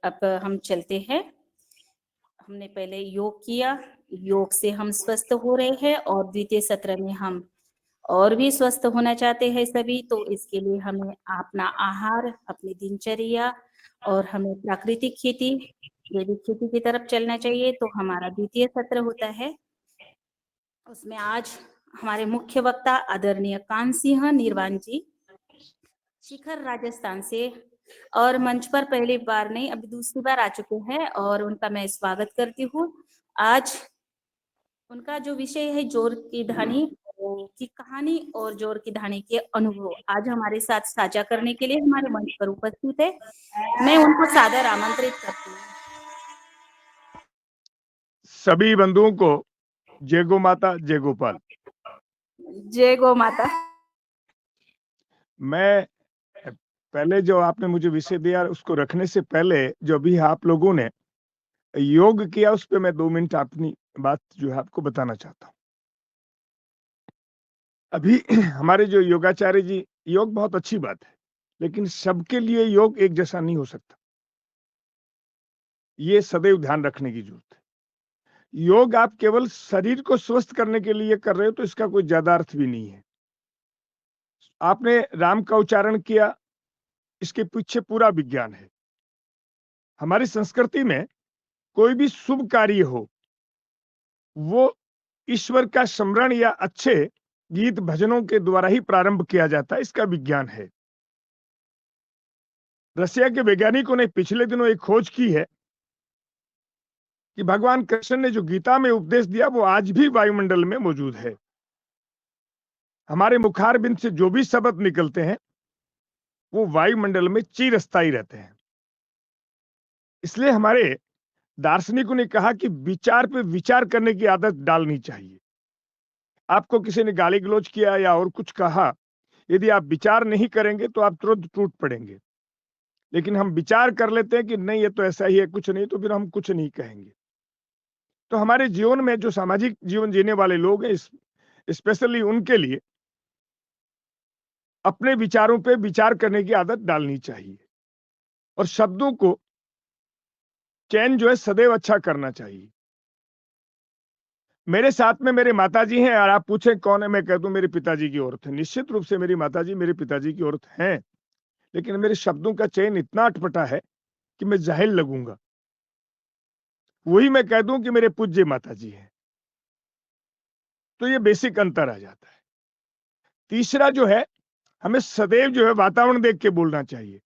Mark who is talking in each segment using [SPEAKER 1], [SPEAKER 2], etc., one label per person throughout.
[SPEAKER 1] अब हम चलते हैं। हमने पहले योग किया, योग से हम स्वस्थ हो रहे हैं और द्वितीय सत्र में हम और भी स्वस्थ होना चाहते हैं सभी, तो इसके लिए हमें अपना आहार, अपनी दिनचर्या और हमें प्राकृतिक खेती, जैविक खेती की तरफ चलना चाहिए। तो हमारा द्वितीय सत्र होता है, उसमें आज हमारे मुख्य वक्ता आदरणीय कान सिंह निर्वाण जी, शिखर राजस्थान से, और मंच पर पहली बार नहीं, अभी दूसरी बार आ चुके हैं और उनका मैं स्वागत करती हूँ। आज उनका जो विषय है जोर की धानी की कहानी और जोर की धानी के अनुभव, आज हमारे साथ साझा करने के लिए हमारे मंच पर उपस्थित है। मैं उनको सादर आमंत्रित करती हूँ।
[SPEAKER 2] सभी बंधुओं को जय गो माता, जय गोपाल।
[SPEAKER 1] जय गो माता।
[SPEAKER 2] मैं पहले जो आपने मुझे विषय दिया उसको रखने से पहले जो भी आप लोगों ने योग किया उस पे मैं 2 मिनट अपनी बात जो है आपको बताना चाहता हूँ। अभी हमारे जो योगाचार्य जी, योग बहुत अच्छी बात है, लेकिन सबके लिए योग एक जैसा नहीं हो सकता। ये सदैव ध्यान रखने की जरूरत है। योग आप केवल शरीर को स्वस्थ करने के लिए कर रहे हो तो इसका कोई ज्यादा अर्थ भी नहीं है। आपने राम का उच्चारण किया, इसके पीछे पूरा विज्ञान है। हमारी संस्कृति में कोई भी शुभ कार्य हो, वो ईश्वर का स्मरण या अच्छे गीत भजनों के द्वारा ही प्रारंभ किया जाता है, इसका विज्ञान है। रशिया के वैज्ञानिकों ने पिछले दिनों एक खोज की है कि भगवान कृष्ण ने जो गीता में उपदेश दिया वो आज भी वायुमंडल में मौजूद है। हमारे मुखारबिंद से जो भी शब्द निकलते हैं वो वायुमंडल में चिरस्थायी रहते हैं। इसलिए हमारे दार्शनिकों ने कहा कि विचार पे विचार करने की आदत डालनी चाहिए। आपको किसी ने गाली गलौज किया या और कुछ कहा, यदि आप विचार नहीं करेंगे तो आप तुरंत टूट पड़ेंगे। लेकिन हम विचार कर लेते हैं कि नहीं ये तो ऐसा ही है, कुछ नहीं, तो फिर हम कुछ नहीं कहेंगे। तो हमारे जीवन में जो सामाजिक जीवन जीने वाले लोग हैं, स्पेशली उनके लिए अपने विचारों पे विचार करने की आदत डालनी चाहिए और शब्दों को चयन जो है सदैव अच्छा करना चाहिए। मेरे साथ में मेरे माताजी हैं और आप पूछें कौन है, मैं कह दूं मेरे पिताजी की औरत है। निश्चित रूप से मेरी माताजी मेरे पिताजी की औरत हैं, लेकिन मेरे शब्दों का चयन इतना अटपटा है कि मैं जाहिल लगूंगा। वही मैं कह दूं कि मेरे पूज्य माताजी हैं। तो ये बेसिक अंतर आ जाता है। तीसरा जो है, हमें सदैव जो है वातावरण देख के बोलना चाहिए।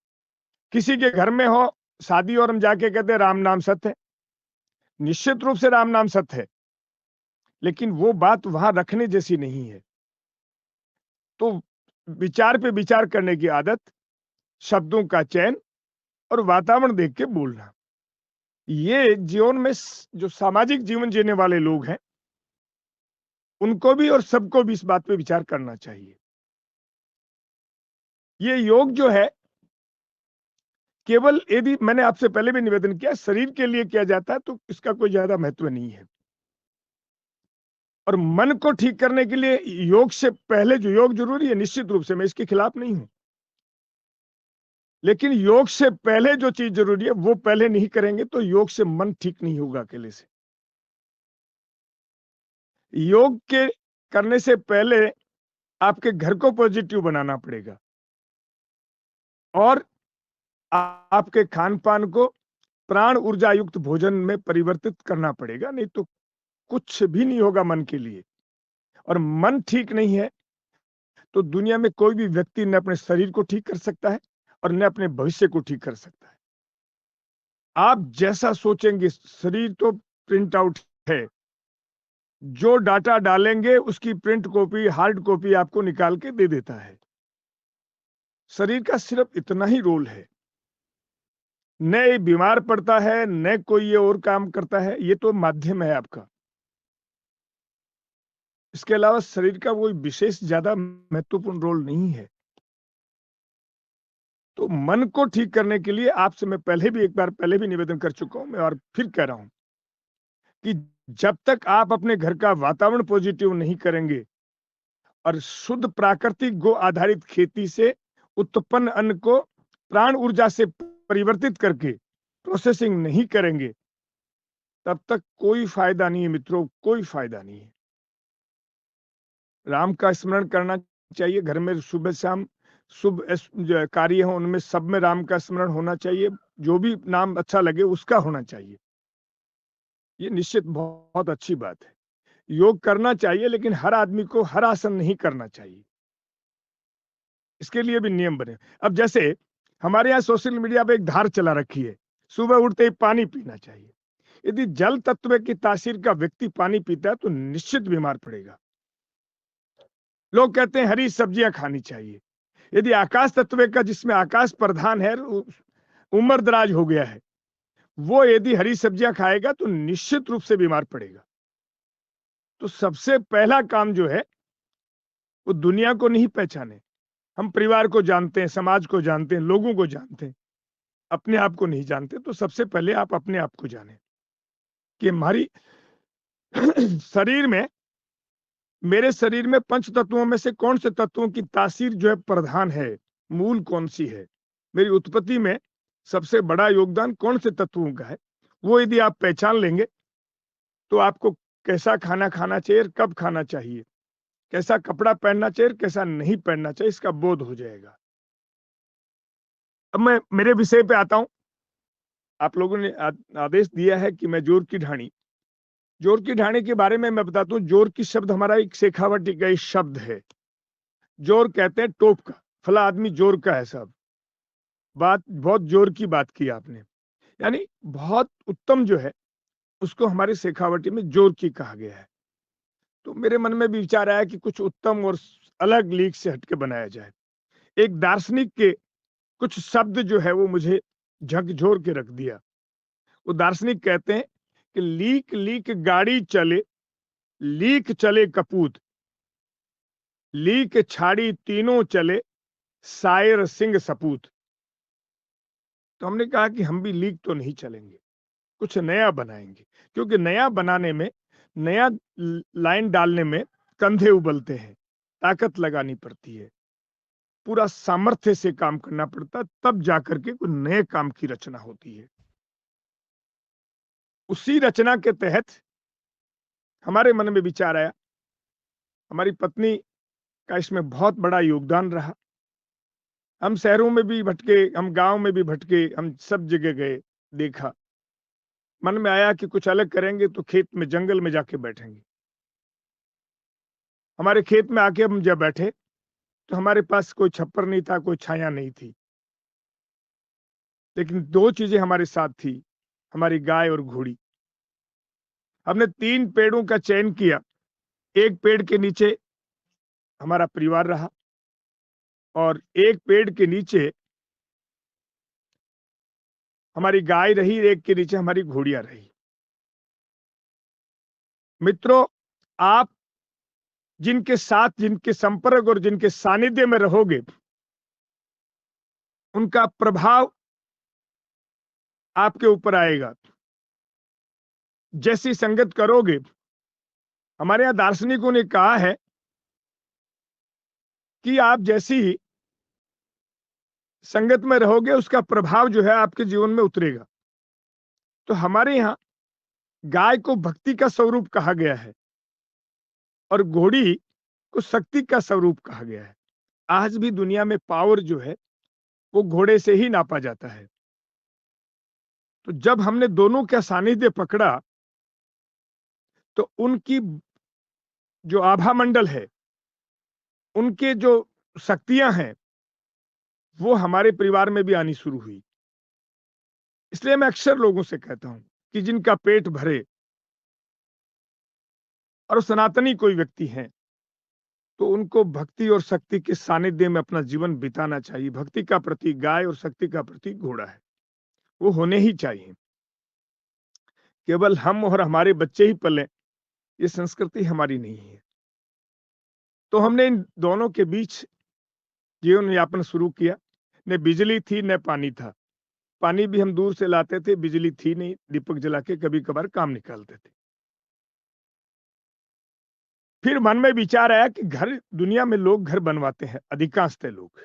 [SPEAKER 2] किसी के घर में हो शादी और हम जाके कहते हैं राम नाम सत्य है, निश्चित रूप से राम नाम सत्य है, लेकिन वो बात वहां रखने जैसी नहीं है। तो विचार पे विचार करने की आदत, शब्दों का चयन और वातावरण देख के बोलना, ये जीवन में जो सामाजिक जीवन जीने वाले लोग हैं उनको भी और सबको भी इस बात पे विचार करना चाहिए। ये योग जो है केवल, यदि मैंने आपसे पहले भी निवेदन किया, शरीर के लिए किया जाता है तो इसका कोई ज्यादा महत्व नहीं है। और मन को ठीक करने के लिए योग से पहले जो योग जरूरी है, निश्चित रूप से मैं इसके खिलाफ नहीं हूं, लेकिन योग से पहले जो चीज जरूरी है वो पहले नहीं करेंगे तो योग से मन ठीक नहीं होगा अकेले से। योग के करने से पहले आपके घर को पॉजिटिव बनाना पड़ेगा और आपके खान पान को प्राण ऊर्जा युक्त भोजन में परिवर्तित करना पड़ेगा, नहीं तो कुछ भी नहीं होगा मन के लिए। और मन ठीक नहीं है तो दुनिया में कोई भी व्यक्ति न अपने शरीर को ठीक कर सकता है और न अपने भविष्य को ठीक कर सकता है। आप जैसा सोचेंगे, शरीर तो प्रिंट आउट है, जो डाटा डालेंगे उसकी प्रिंट कॉपी, हार्ड कॉपी आपको निकाल के दे देता है। शरीर का सिर्फ इतना ही रोल है, न ये बीमार पड़ता है न कोई ये और काम करता है, ये तो माध्यम है आपका। इसके अलावा शरीर का कोई विशेष ज्यादा महत्वपूर्ण रोल नहीं है। तो मन को ठीक करने के लिए आपसे मैं पहले भी एक बार पहले भी निवेदन कर चुका हूं, मैं और फिर कह रहा हूं कि जब तक आप अपने घर का वातावरण पॉजिटिव नहीं करेंगे और शुद्ध प्राकृतिक गो आधारित खेती से उत्पन्न अन्न को प्राण ऊर्जा से परिवर्तित करके प्रोसेसिंग नहीं करेंगे, तब तक कोई फ़ायदा नहीं है मित्रों, कोई फ़ायदा नहीं है। राम का स्मरण करना चाहिए, घर में सुबह-शाम शुभ जो है कार्य हो उनमें सब में राम का स्मरण होना चाहिए, जो भी नाम अच्छा लगे उसका होना चाहिए। ये निश्चित बहुत अच्छी बात है। योग करना चाहिए लेकिन हर आदमी को हर आसन नहीं करना चाहिए। इसके लिए भी नियम बने। अब जैसे हमारे यहाँ सोशल मीडिया पे एक धार चला रखी है, सुबह उठते ही पानी पीना चाहिए। यदि जल तत्व की तासीर का व्यक्ति पानी पीता है तो निश्चित बीमार पड़ेगा। लोग कहते हैं हरी सब्जियां खानी चाहिए। यदि आकाश तत्व का जिसमें आकाश प्रधान है, उम्र दराज हो गया है, वो यदि हरी सब्जियां खाएगा तो निश्चित रूप से बीमार पड़ेगा। तो सबसे पहला काम जो है वो दुनिया को नहीं पहचाने। हम परिवार को जानते हैं, समाज को जानते हैं, लोगों को जानते हैं, अपने आप को नहीं जानते। तो सबसे पहले आप अपने आप को जानें कि हमारी शरीर में मेरे शरीर में पंच तत्वों में से कौन से तत्वों की तासीर जो है प्रधान है, मूल कौन सी है, मेरी उत्पत्ति में सबसे बड़ा योगदान कौन से तत्वों का है, वो यदि आप पहचान लेंगे तो आपको कैसा खाना खाना चाहिए और कब खाना चाहिए, कैसा कपड़ा पहनना चाहिए और कैसा नहीं पहनना चाहिए, इसका बोध हो जाएगा। अब मैं मेरे विषय पे आता हूं। आप लोगों ने आदेश दिया है कि मैं जोर की ढाणी, जोर की ढाणी के बारे में मैं बताता हूँ। जोर की शब्द हमारा एक शेखावटी का एक शब्द है। जोर कहते हैं टोप का, फला आदमी जोर का है साहब। बात बहुत जोर की बात की आपने, यानी बहुत उत्तम जो है उसको हमारे शेखावटी में जोर की कहा गया है। तो मेरे मन में भी विचार आया कि कुछ उत्तम और अलग लीक से हटके बनाया जाए। एक दार्शनिक के कुछ शब्द जो है वो मुझे झकझोर के रख दिया। वो दार्शनिक कहते हैं कि लीक लीक गाड़ी चले, लीक चले कपूत, लीक छाड़ी तीनों चले, शायर सिंह सपूत। तो हमने कहा कि हम भी लीक तो नहीं चलेंगे, कुछ नया बनाएंगे, क्योंकि नया बनाने में, नया लाइन डालने में कंधे उबलते हैं, ताकत लगानी पड़ती है, पूरा सामर्थ्य से काम करना पड़ता है, तब जाकर के कोई नए काम की रचना होती है। उसी रचना के तहत हमारे मन में विचार आया, हमारी पत्नी का इसमें बहुत बड़ा योगदान रहा। हम शहरों में भी भटके, हम गांव में भी भटके, हम सब जगह गए, देखा। मन में आया कि कुछ अलग करेंगे तो खेत में, जंगल में जाके बैठेंगे। हमारे खेत में आके हम जब बैठे तो हमारे पास कोई छप्पर नहीं था, कोई छाया नहीं थी, लेकिन दो चीजें हमारे साथ थी, हमारी गाय और घोड़ी। हमने 3 पेड़ों का चयन किया। एक पेड़ के नीचे हमारा परिवार रहा और एक पेड़ के नीचे हमारी गाय रही, एक के नीचे हमारी घोड़ियां रही। मित्रों, आप जिनके साथ, जिनके संपर्क और जिनके सानिध्य में रहोगे, उनका प्रभाव आपके ऊपर आएगा। जैसी संगत करोगे, हमारे यहाँ दार्शनिकों ने कहा है कि आप जैसी संगत में रहोगे उसका प्रभाव जो है आपके जीवन में उतरेगा। तो हमारे यहाँ गाय को भक्ति का स्वरूप कहा गया है और घोड़ी को शक्ति का स्वरूप कहा गया है। आज भी दुनिया में पावर जो है वो घोड़े से ही नापा जाता है। तो जब हमने दोनों का सानिध्य पकड़ा तो उनकी जो आभा मंडल है, उनके जो शक्तियां हैं, वो हमारे परिवार में भी आनी शुरू हुई। इसलिए मैं अक्सर लोगों से कहता हूं कि जिनका पेट भरे और सनातनी कोई व्यक्ति हैं, तो उनको भक्ति और शक्ति के सानिध्य में अपना जीवन बिताना चाहिए। भक्ति का प्रतीक गाय और शक्ति का प्रतीक घोड़ा है, वो होने ही चाहिए। केवल हम और हमारे बच्चे ही पलें, ये संस्कृति हमारी नहीं है। तो हमने इन दोनों के बीच जीवन यापन शुरू किया। न बिजली थी न पानी था, पानी भी हम दूर से लाते थे, बिजली थी नहीं, दीपक जला के कभी कभार काम निकालते थे। फिर मन में विचार आया कि घर, दुनिया में लोग घर बनवाते हैं, अधिकांशतः लोग।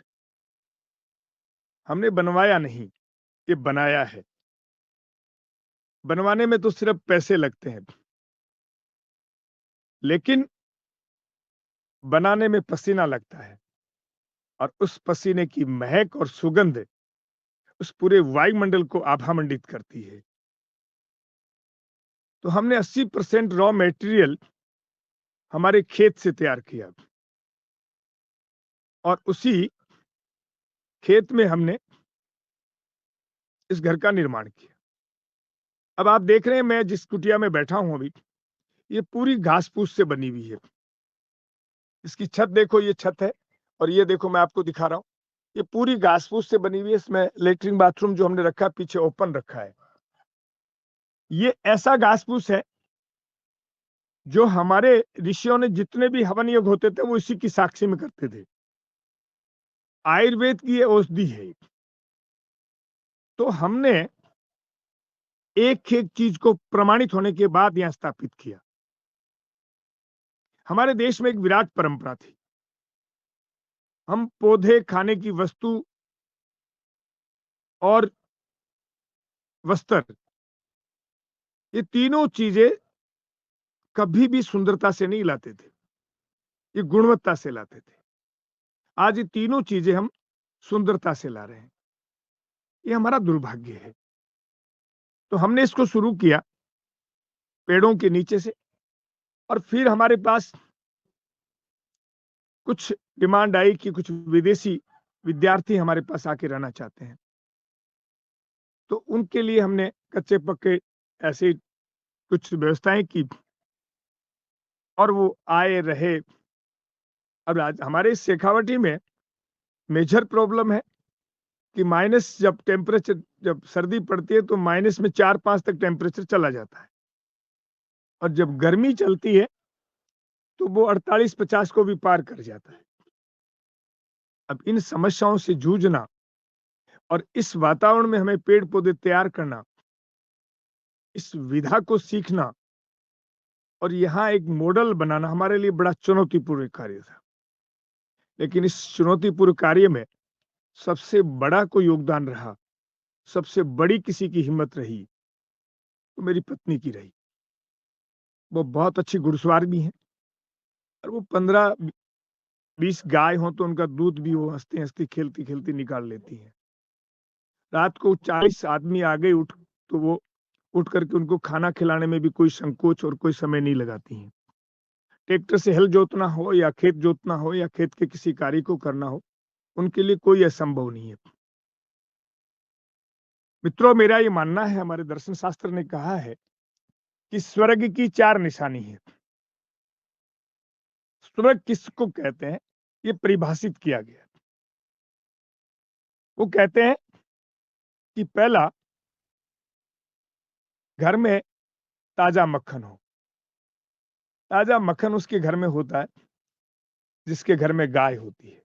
[SPEAKER 2] हमने बनवाया नहीं, ये बनाया है। बनवाने में तो सिर्फ पैसे लगते हैं, लेकिन बनाने में पसीना लगता है और उस पसीने की महक और सुगंध उस पूरे वायुमंडल को आभामंडित करती है। तो हमने 80% रॉ मटेरियल हमारे खेत से तैयार किया और उसी खेत में हमने इस घर का निर्माण किया। अब आप देख रहे हैं मैं जिस कुटिया में बैठा हूं अभी, ये पूरी घास फूस से बनी हुई है। इसकी छत देखो, ये छत है, और ये देखो मैं आपको दिखा रहा हूं, ये पूरी घास फूस से बनी हुई है। इसमें लेटरिन बाथरूम जो हमने रखा है पीछे ओपन रखा है। ये ऐसा घास फूस है जो हमारे ऋषियों ने जितने भी हवन यज्ञ होते थे वो इसी की साक्षी में करते थे। आयुर्वेद की ये औषधि है। तो हमने एक एक चीज को प्रमाणित होने के बाद यहां स्थापित किया। हमारे देश में एक विराट परंपरा थी। हम पौधे, खाने की वस्तु और वस्त्र, ये तीनों चीजें कभी भी सुंदरता से नहीं लाते थे, ये गुणवत्ता से लाते थे। आज ये तीनों चीजें हम सुंदरता से ला रहे हैं, ये हमारा दुर्भाग्य है। तो हमने इसको शुरू किया पेड़ों के नीचे से, और फिर हमारे पास कुछ डिमांड आई कि कुछ विदेशी विद्यार्थी हमारे पास आके रहना चाहते हैं, तो उनके लिए हमने कच्चे पक्के ऐसे कुछ व्यवस्थाएं की और वो आए रहे। अब आज हमारे इस शेखावटी में मेजर प्रॉब्लम है कि माइनस जब टेम्परेचर, जब सर्दी पड़ती है तो माइनस में 4-5 तक टेम्परेचर चला जाता है, और जब गर्मी चलती है तो वो 48-50 को भी पार कर जाता है। अब इन समस्याओं से जूझना और इस वातावरण में हमें पेड़ पौधे तैयार करना, इस विधा को सीखना और यहाँ एक मॉडल बनाना हमारे लिए बड़ा चुनौतीपूर्ण कार्य था। लेकिन इस चुनौतीपूर्ण कार्य में सबसे बड़ा कोई योगदान रहा, सबसे बड़ी किसी की हिम्मत रही, तो मेरी पत्नी की रही। वो बहुत अच्छी घुड़सवार भी हैं, और वो 15-20 गाय हों तो उनका दूध भी वो हँसते-हँसते, खेलती-खेलती निकाल लेती हैं। रात को 40 आदमी आ गए उठ, तो वो उठ करके उनको खाना खिलाने में भी कोई संकोच और कोई समय नहीं लगाती हैं। ट्रैक्टर से हल जोतना हो या खेत जोतना हो या खेत के किसी कार्य को करना हो, उनके लिए कोई असंभव नहीं है। मित्रों, मेरा ये मानना है, हमारे दर्शन शास्त्र ने कहा है कि स्वर्ग की 4 निशानी है। स्वर्ग किसको कहते हैं, ये परिभाषित किया गया। वो कहते हैं कि पहला, घर में ताजा मक्खन हो। ताजा मक्खन उसके घर में होता है जिसके घर में गाय होती है,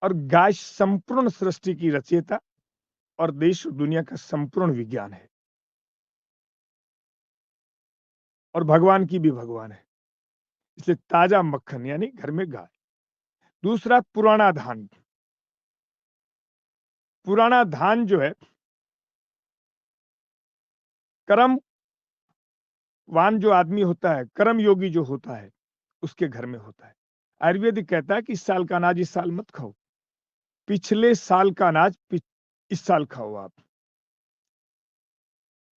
[SPEAKER 2] और गाय संपूर्ण सृष्टि की रचयिता और देश और दुनिया का संपूर्ण विज्ञान है, और भगवान की भी भगवान है। इसलिए ताजा मक्खन यानी घर में गाय। दूसरा, पुराना धान। पुराना धान जो है, कर्मवान जो आदमी होता है, कर्म योगी जो होता है, उसके घर में होता है। आयुर्वेदिक कहता है कि इस साल का अनाज इस साल मत खाओ, पिछले साल का अनाज इस साल खाओ आप।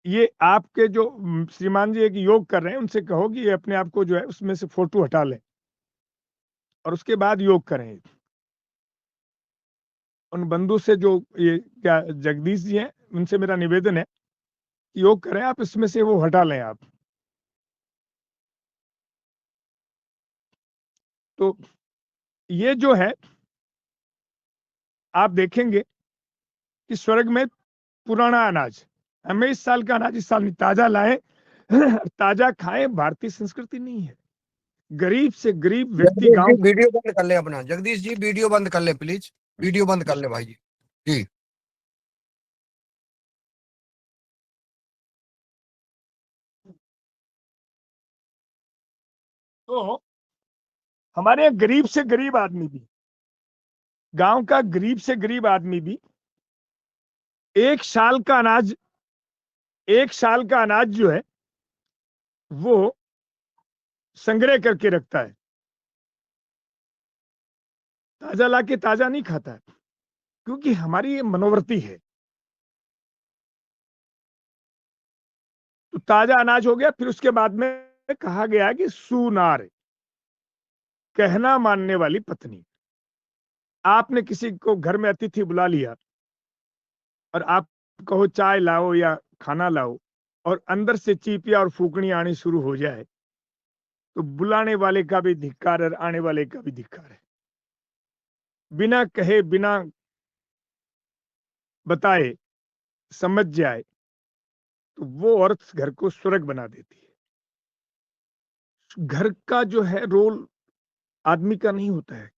[SPEAKER 2] ये आपके जो श्रीमान जी एक योग कर रहे हैं, उनसे कहो कि ये अपने आप को जो है उसमें से फोटो हटा लें और उसके बाद योग करें। उन बंधु से जो ये क्या जगदीश जी हैं, उनसे मेरा निवेदन है कि योग करें आप, इसमें से वो हटा लें आप। तो ये जो है, आप देखेंगे कि स्वर्ग में पुराना अनाज, हमें इस साल का अनाज इस साल नहीं, ताजा लाएं ताजा खाएं। भारतीय संस्कृति नहीं है। गरीब से गरीब व्यक्ति
[SPEAKER 3] जगदीश जी
[SPEAKER 2] गांव,
[SPEAKER 3] वीडियो बंद कर ले अपना। जगदीश जी वीडियो बंद कर ले प्लीज, वीडियो बंद कर ले भाई जी। जी
[SPEAKER 2] तो हमारे यहाँ गरीब से गरीब आदमी भी, गांव का गरीब से गरीब आदमी भी एक साल का अनाज 1 साल का अनाज जो है वो संग्रह करके रखता है, ताजा लाके ताजा नहीं खाता है, क्योंकि हमारी ये मनोवृत्ति है। तो ताजा अनाज हो गया, फिर उसके बाद में कहा गया कि सुनार, कहना मानने वाली पत्नी। आपने किसी को घर में अतिथि बुला लिया और आप कहो चाय लाओ या खाना लाओ, और अंदर से चीपिया और फूकनी आनी शुरू हो जाए, तो बुलाने वाले का भी धिक्कार और आने वाले का भी धिक्कार है। बिना कहे, बिना बताए समझ जाए, तो वो औरत घर को स्वर्ग बना देती है। घर का जो है रोल आदमी का नहीं होता है,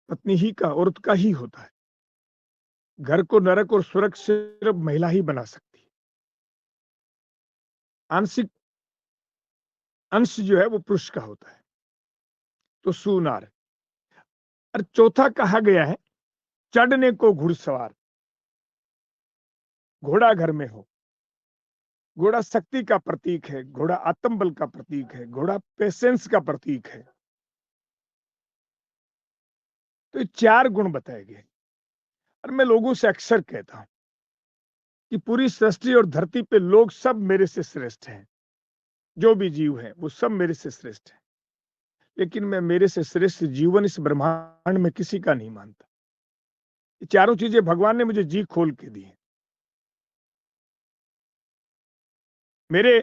[SPEAKER 2] पत्नी ही का, औरत का ही होता है। घर को नरक और स्वर्ग सिर्फ महिला ही बना सकती है। आंशिक अंश जो है वो पुरुष का होता है। तो सुनार। और चौथा कहा गया है, चढ़ने को घुड़सवार। घोड़ा घर में हो। घोड़ा शक्ति का प्रतीक है, घोड़ा आत्मबल का प्रतीक है, घोड़ा पेशेंस का प्रतीक है। तो ये 4 गुण बताए गए। और मैं लोगों से अक्सर कहता हूं कि पूरी सृष्टि और धरती पे लोग सब मेरे से श्रेष्ठ हैं। जो भी जीव हैं वो सब मेरे से श्रेष्ठ हैं, लेकिन मैं मेरे से श्रेष्ठ जीवन इस ब्रह्मांड में किसी का नहीं मानता। ये चारों चीजें भगवान ने मुझे जी खोल के दी हैं। मेरे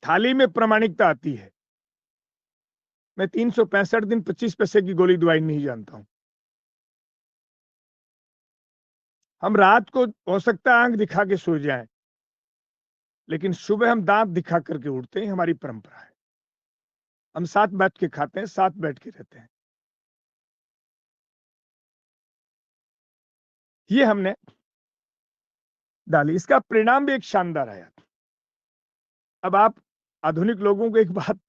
[SPEAKER 2] थाली में प्रामाणिकता आती है। मैं 365 दिन 25 पैसे की गोली दवाई नहीं जानता हूं। हम रात को हो सकता है आंख दिखा के सो जाएं, लेकिन सुबह हम दांत दिखा करके उठते हैं, हमारी परंपरा है। हम साथ बैठ के खाते हैं, साथ बैठ के रहते हैं। ये हमने डाली, इसका परिणाम भी एक शानदार आया। अब आप आधुनिक लोगों को एक बात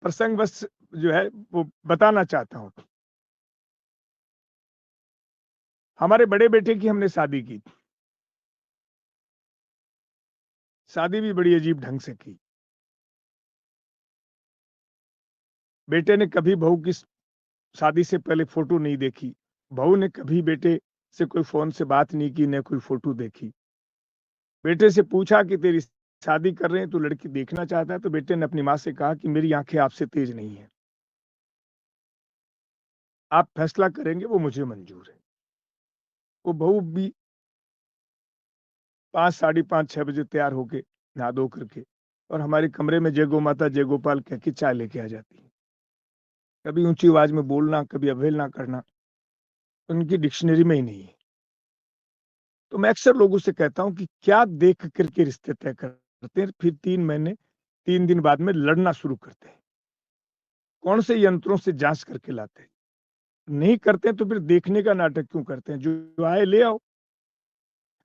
[SPEAKER 2] प्रसंगवश जो है वो बताना चाहता हूं। हमारे बड़े बेटे की हमने शादी की। शादी भी बड़ी अजीब ढंग से की। बेटे ने कभी बहू की शादी से पहले फोटो नहीं देखी। बहू ने कभी बेटे से कोई फोन से बात नहीं की, न कोई फोटो देखी। बेटे से पूछा कि तेरी शादी कर रहे हैं, तो लड़की देखना चाहता है, तो बेटे ने अपनी माँ से कहा कि मेरी आंखें आपसे तेज नहीं है, आप फैसला करेंगे वो मुझे मंजूर है। वो बहू भी 5, साढ़े 5, 6 बजे तैयार होके नहा धो करके और हमारे कमरे में जय गो माता जय गोपाल कह के चाय लेके आ जाती है। कभी ऊंची आवाज में बोलना, कभी अवहेलना करना उनकी डिक्शनरी में ही नहीं है। तो मैं अक्सर लोगों से कहता हूं कि क्या देख करके रिश्ते तय करते हैं, फिर 3 महीने 3 दिन बाद में लड़ना शुरू करते हैं। कौन से यंत्रों से जांच करके लाते हैं? नहीं करते हैं तो फिर देखने का नाटक क्यों करते हैं? जो आए ले आओ।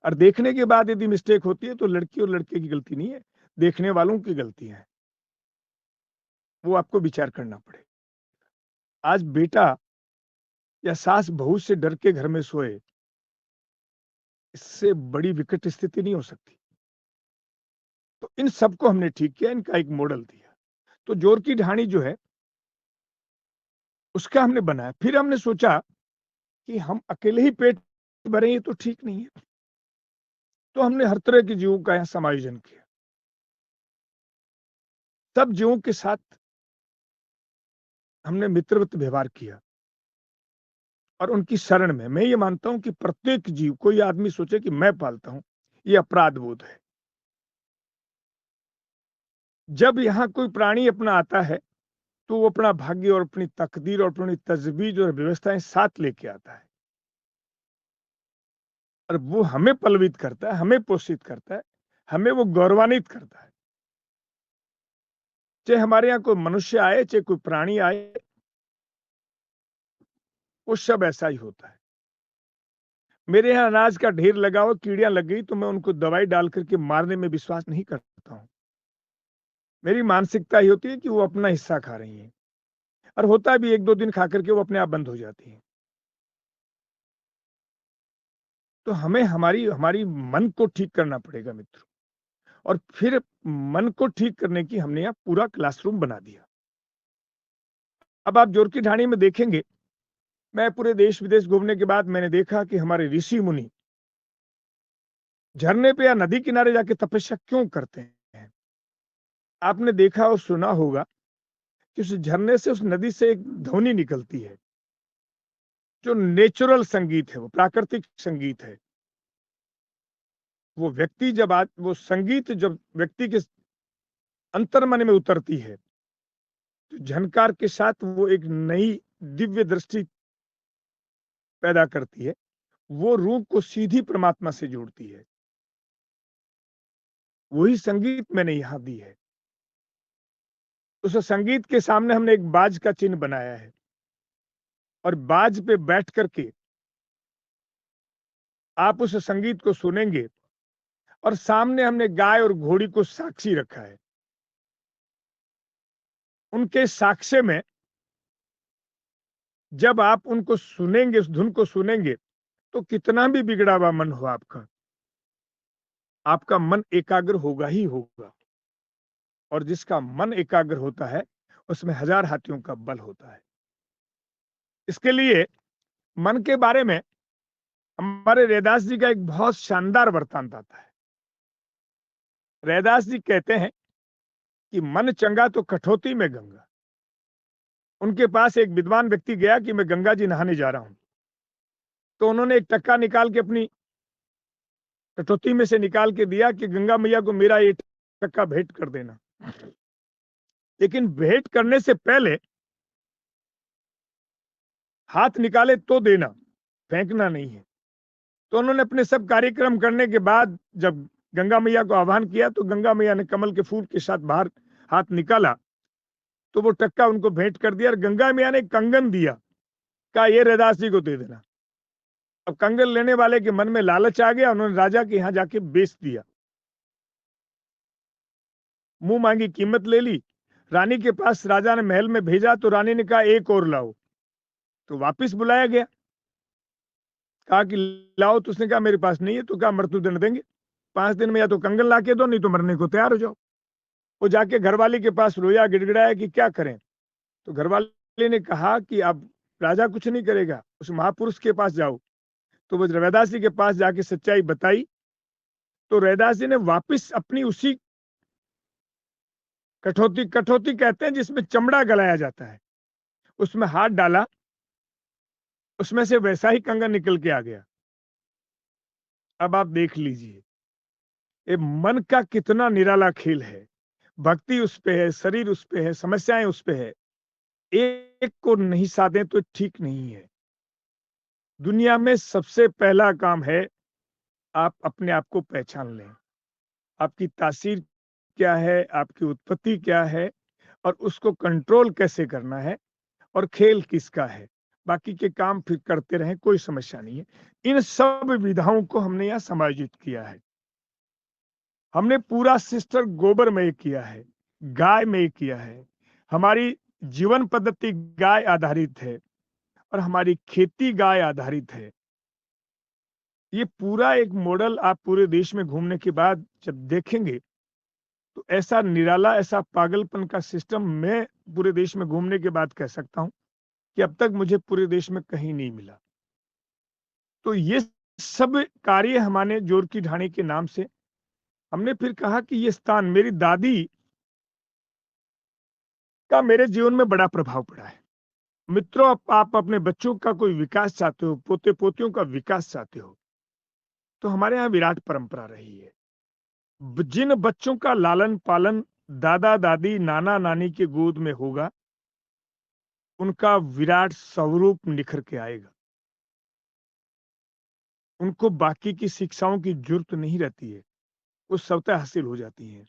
[SPEAKER 2] और देखने के बाद यदि मिस्टेक होती है तो लड़की और लड़के की गलती नहीं है, देखने वालों की गलती है। वो आपको विचार करना पड़े। आज बेटा या सास बहू से डर के घर में सोए, इससे बड़ी विकट स्थिति नहीं हो सकती। तो इन सबको हमने ठीक किया, इनका एक मॉडल दिया। तो जोर की ढाणी जो है उसका हमने बनाया। फिर हमने सोचा कि हम अकेले ही पेट भरें ये तो ठीक नहीं है। तो हमने हर तरह के जीवों का यहाँ समायोजन किया। सब जीवों के साथ हमने मित्रवत व्यवहार किया और उनकी शरण में। मैं ये मानता हूं कि प्रत्येक जीव, कोई आदमी सोचे कि मैं पालता हूं, ये अपराध बोध है। जब यहाँ कोई प्राणी अपना आता है तो वो अपना भाग्य और अपनी तकदीर और अपनी तजवीज और व्यवस्थाएं साथ लेके आता है, और वो हमें पलवित करता है, हमें पोषित करता है, हमें वो गौरवान्वित करता है। चाहे हमारे यहाँ कोई मनुष्य आए, चाहे कोई प्राणी आए, वो सब ऐसा ही होता है। मेरे यहाँ अनाज का ढेर लगा हो, कीड़ियां लग गई तो मैं उनको दवाई डाल करके मारने में विश्वास नहीं करता हूं। मेरी मानसिकता ही होती है कि वो अपना हिस्सा खा रही हैं, और होता भी 1-2 दिन खा करके वो अपने आप बंद हो जाती है। तो हमें हमारी हमारी मन को ठीक करना पड़ेगा मित्रों, और फिर मन को ठीक करने की हमने यहाँ पूरा क्लासरूम बना दिया। अब आप जोरकी ढाणी में देखेंगे, मैं पूरे देश विदेश घूमने के बाद मैंने देखा कि हमारे ऋषि मुनि झरने पे या नदी किनारे जाके तपस्या क्यों करते हैं। आपने देखा और सुना होगा कि उस झरने से, उस नदी से एक ध्वनि निकलती है, जो नेचुरल संगीत है, वो प्राकृतिक संगीत है। वो व्यक्ति जब आज वो संगीत जब व्यक्ति के अंतर्मन में उतरती है, तो झनकार के साथ वो एक नई दिव्य दृष्टि पैदा करती है, वो रूह को सीधी परमात्मा से जोड़ती है। वही संगीत मैंने यहाँ दी है। उस संगीत के सामने हमने एक बाज का चिन्ह बनाया है, और बाज पे बैठ करके आप उस संगीत को सुनेंगे, और सामने हमने गाय और घोड़ी को साक्षी रखा है। उनके साक्ष्य में जब आप उनको सुनेंगे, उस धुन को सुनेंगे, तो कितना भी बिगड़ा हुआ मन हो आपका मन एकाग्र होगा ही होगा। और जिसका मन एकाग्र होता है, उसमें हजार हाथियों का बल होता है। इसके लिए मन के बारे में हमारे रैदास जी का एक बहुत शानदार वृत्तांत आता है। रैदास जी कहते हैं कि मन चंगा तो कठौती में गंगा। उनके पास एक विद्वान व्यक्ति गया कि मैं गंगा जी नहाने जा रहा हूं, तो उन्होंने एक टक्का निकाल के अपनी कठौती में से निकाल के दिया कि गंगा मैया को मेरा ये टक्का भेंट कर देना। लेकिन भेंट करने से पहले हाथ निकाले तो देना, फेंकना नहीं है। तो उन्होंने अपने सब कार्यक्रम करने के बाद जब गंगा मैया को आह्वान किया, तो गंगा मैया ने कमल के फूल के साथ बाहर हाथ निकाला, तो वो टक्का उनको भेंट कर दिया। और गंगा मैया ने कंगन दिया, कहा ये रैदास जी को दे देना। अब कंगन लेने वाले के मन में लालच आ गया, उन्होंने राजा के यहाँ जाके बेच दिया, मुंह मांगी कीमत ले ली। रानी के पास राजा ने महल में भेजा, तो रानी ने कहा एक और लाओ, तो वापस बुलाया गया, कहा कि लाओ, तो उसने कहा मेरे पास नहीं है। तो कहा मृत्युदंड देंगे, 5 दिन में या तो कंगन ला के दो, नहीं तो मरने को तैयार हो जाओ। वो जाके घरवाली के पास रोया, गिड़गिड़ाया कि क्या करें। तो घरवाली ने कहा कि अब राजा कुछ नहीं करेगा, उस महापुरुष के पास जाओ। तो वो रैदास जी के पास जाके सच्चाई बताई, तो रैदास जी ने वापिस अपनी उसी कठौती, कठौती कहते हैं जिसमें चमड़ा गलाया जाता है, उसमें हाथ डाला, उसमें से वैसा ही कंगन निकल के आ गया। अब आप देख लीजिए, ये मन का कितना निराला खेल है। भक्ति उस पे है, शरीर उस पे है, समस्याएं उस पे है। एक को नहीं साधे तो ठीक नहीं है। दुनिया में सबसे पहला काम है, आप अपने आप को पहचान लें। आपकी तासीर क्या है, आपकी उत्पत्ति क्या है, और उसको कंट्रोल कैसे करना है, और खेल किसका है। बाकी के काम फिर करते रहें, कोई समस्या नहीं है। इन सब विधाओं को हमने यहाँ समायोजित किया है। हमने पूरा सिस्टम गोबर में किया है, गाय में किया है। हमारी जीवन पद्धति गाय आधारित है, और हमारी खेती गाय आधारित है। ये पूरा एक मॉडल आप पूरे देश में घूमने के बाद जब देखेंगे, तो ऐसा निराला, ऐसा पागलपन का सिस्टम मैं पूरे देश में घूमने के बाद कह सकता हूं कि अब तक मुझे पूरे देश में कहीं नहीं मिला। तो ये सब कार्य हमारे जोरकी ढाणी के नाम से हमने फिर कहा कि ये स्थान, मेरी दादी का मेरे जीवन में बड़ा प्रभाव पड़ा है। मित्रों, आप अपने बच्चों का कोई विकास चाहते हो, पोते पोतियों का विकास चाहते हो, तो हमारे यहाँ विराट परंपरा रही है। जिन बच्चों का लालन पालन दादा दादी नाना नानी के गोद में होगा, उनका विराट स्वरूप निखर के आएगा। उनको बाकी की शिक्षाओं की जरूरत नहीं रहती है, वो स्वतः हासिल हो जाती है।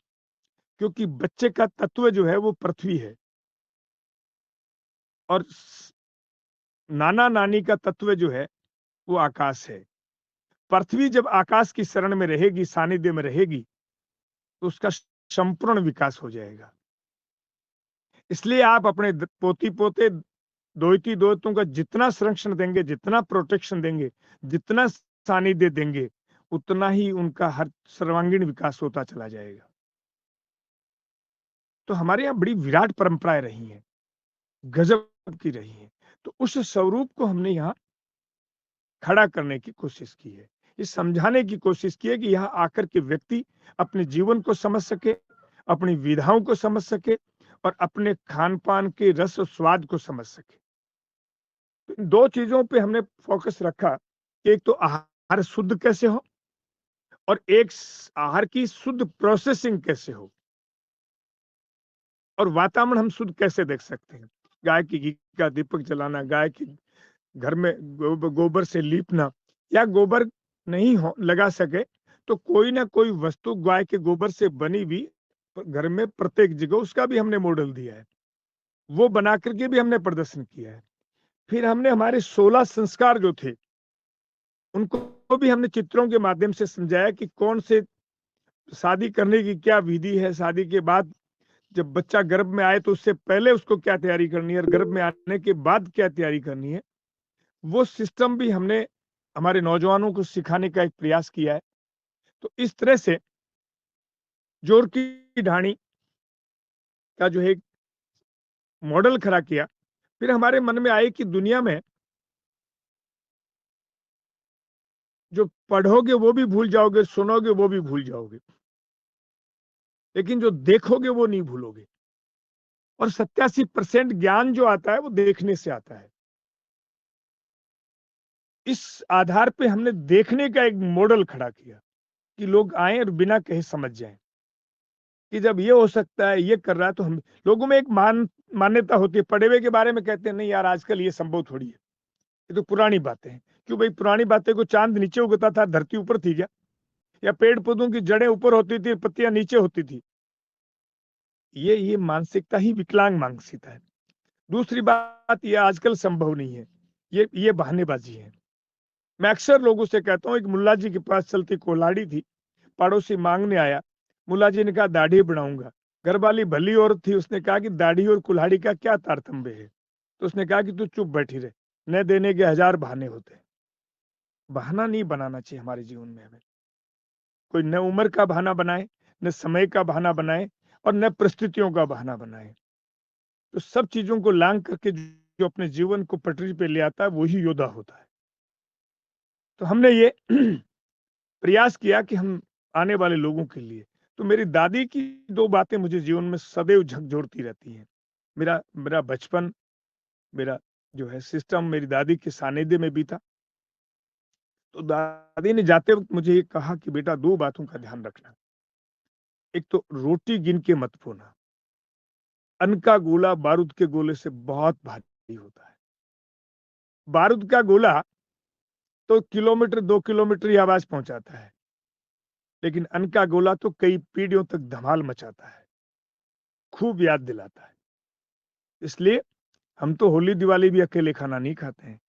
[SPEAKER 2] क्योंकि बच्चे का तत्व जो है वो पृथ्वी है, और नाना नानी का तत्व जो है वो आकाश है। पृथ्वी जब आकाश की शरण में रहेगी, सानिध्य में रहेगी, तो उसका संपूर्ण विकास हो जाएगा। इसलिए आप अपने पोती पोते, दोहिती दोहितों का जितना संरक्षण देंगे, जितना प्रोटेक्शन देंगे, जितना सानिध्य देंगे, उतना ही उनका हर सर्वांगीण विकास होता चला जाएगा। तो हमारे यहाँ बड़ी विराट परंपराएँ रही हैं, गज़ब की रही हैं। तो उस स्वरूप को हमने यहाँ खड़ा करने की कोशिश की है। ये समझाने की कोशिश की है कि यहाँ आकर के व्यक्ति अपने जीवन को समझ सके, अपनी विधाओं को समझ सके और अपने खान-पान के रस और स्वाद को समझ सके। तो इन 2 चीज़ों पे हमने फ़ोकस रखा कि एक तो आहार शुद्ध कैसे हो और एक आहार की शुद्ध प्रोसेसिंग कैसे हो और वातावरण हम शुद्ध कैसे देख सकते हैं। गाय की घी का दीपक जलाना, गाय के घर में गोबर से लीपना या गोबर नहीं हो लगा सके तो कोई ना कोई वस्तु गाय के गोबर से बनी हुई घर में प्रत्येक जगह उसका भी हमने मॉडल दिया है। वो बना करके भी हमने प्रदर्शन किया है। फिर हमने हमारे 16 संस्कार जो थे, उनको भी हमने चित्रों के माध्यम से समझाया कि कौन से शादी करने की क्या विधि है, शादी के बाद जब बच्चा गर्भ में आए तो उससे पहले उसको क्या तैयारी करनी है और गर्भ में आने के बाद क्या तैयारी करनी है। वो सिस्टम भी हमने हमारे नौजवानों को सिखाने का एक प्रयास किया है। तो इस तरह से जोर की ढाणी का जो है एक मॉडल खड़ा किया। फिर हमारे मन में आए कि दुनिया में जो पढ़ोगे वो भी भूल जाओगे, सुनोगे वो भी भूल जाओगे। लेकिन जो देखोगे वो नहीं भूलोगे। और 87% ज्ञान जो आता है वो देखने से आता है। इस आधार पे हमने देखने का एक मॉडल खड़ा किया कि लोग आएँ और बिना कहे समझ जाएँ। कि जब ये हो सकता है, ये कर रहा है तो हम लोगों में एक मान्यता होती है, पढ़े हुए के बारे में कहते हैं नहीं यार आजकल ये संभव थोड़ी है। ये तो पुरानी बातें हैं। क्यों भाई पुरानी बातें को चाँद नीचे उगता था, धरती ऊपर थी क्या? या पेड़-पौधों की जड़ें ऊपर होती थी, पत्तियाँ नीचे होती थी। ये मानसिकता ही विकलांग मानसिकता है। दूसरी बात ये आजकल संभव नहीं है। ये बहानेबाज़ी है। मैं अक्सर लोगों से कहता हूँ एक मुल्ला जी के पास चलती कुल्हाड़ी थी, पड़ोसी माँगने आया, मुल्ला जी ने कहा दाढ़ी बढ़ाऊँगा। घरवाली भली औरत थी, उसने कहा कि दाढ़ी और कुल्हाड़ी का क्या तारतम्य है? तो उसने कहा कि तू चुप बैठी रह, न देने के 1000 बहाने होते हैं। बहाना नहीं बनाना चाहिए हमारे जीवन में हमें। कोई न उम्र का बहाना बनाए, न समय का बहाना बनाए और न परिस्थितियों का बहाना बनाए। तो सब चीज़ों को लाँघ करके जो अपने जीवन को पटरी पे ले आता है, वही योद्धा होता है। तो हमने ये प्रयास किया कि हम आने वाले लोगों के लिए तो मेरी दादी की 2 बातें मुझे जीवन में सदैव झकझोरती रहती हैं। मेरा मेरा बचपन, मेरा जो है सिस्टम मेरी दादी के सानिध्य में बीता। तो दादी ने जाते वक़्त मुझे ये कहा कि बेटा 2 बातों का ध्यान रखना। एक तो रोटी गिन के मत बोना। अन्न का गोला बारूद के गोले से बहुत भारी होता है। बारूद का गोला तो किलोमीटर 2 किलोमीटर ही आवाज़ पहुँचाता है। लेकिन अन्न का गोला तो कई पीढ़ियों तक धमाल मचाता है, खूब याद दिलाता है। इसलिए हम तो होली दिवाली भी अकेले खाना नहीं खाते हैं।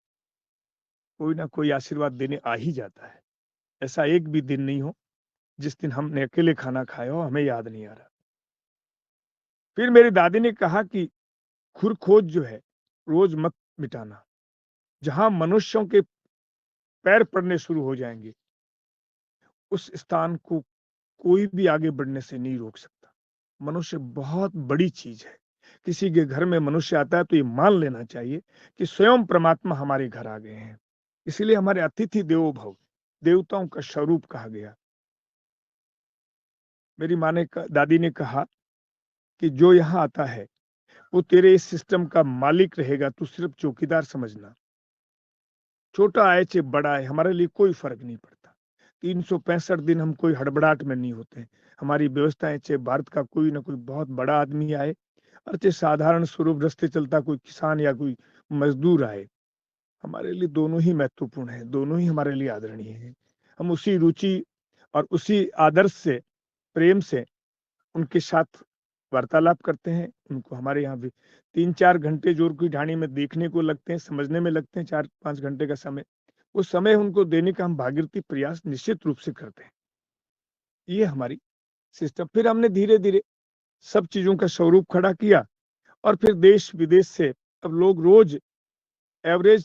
[SPEAKER 2] कोई ना कोई आशीर्वाद देने आ ही जाता है। ऐसा एक भी दिन नहीं हो जिस दिन हमने अकेले खाना खाया हो हमें याद नहीं आ रहा। फिर मेरी दादी ने कहा कि खुर खोज जो है रोज मत मिटाना। जहां मनुष्यों के पैर पड़ने शुरू हो जाएंगे उस स्थान को कोई भी आगे बढ़ने से नहीं रोक सकता। मनुष्य बहुत बड़ी चीज है। किसी के घर में मनुष्य आता है तो ये मान लेना चाहिए कि स्वयं परमात्मा हमारे घर आ गए हैं। इसीलिए हमारे अतिथि देवो भव, देवताओं का स्वरूप कहा गया। मेरी माँ ने दादी ने कहा कि जो यहाँ आता है वो तेरे इस सिस्टम का मालिक रहेगा, तू सिर्फ चौकीदार समझना। छोटा आए चाहे बड़ा आए हमारे लिए कोई फर्क नहीं पड़ता। 365 दिन हम कोई हड़बड़ाहट में नहीं होते। हमारी व्यवस्थाएं चाहे भारत का कोई ना कोई बहुत बड़ा आदमी आए और चाहे साधारण स्वरूप रास्ते चलता कोई किसान या कोई मजदूर आए, हमारे लिए दोनों ही महत्वपूर्ण है, दोनों ही हमारे लिए आदरणीय हैं। हम उसी रुचि और उसी आदर्श से, प्रेम से उनके साथ वार्तालाप करते हैं। उनको हमारे यहाँ भी 3-4 घंटे जोर की ढाणी में देखने को लगते हैं, समझने में लगते हैं 4-5 घंटे का समय। वो समय उनको देने का हम भागीरथी प्रयास निश्चित रूप से करते हैं। ये हमारी सिस्टम। फिर हमने धीरे-धीरे सब चीज़ों का स्वरूप खड़ा किया और फिर देश-विदेश से अब लोग रोज़ एवरेज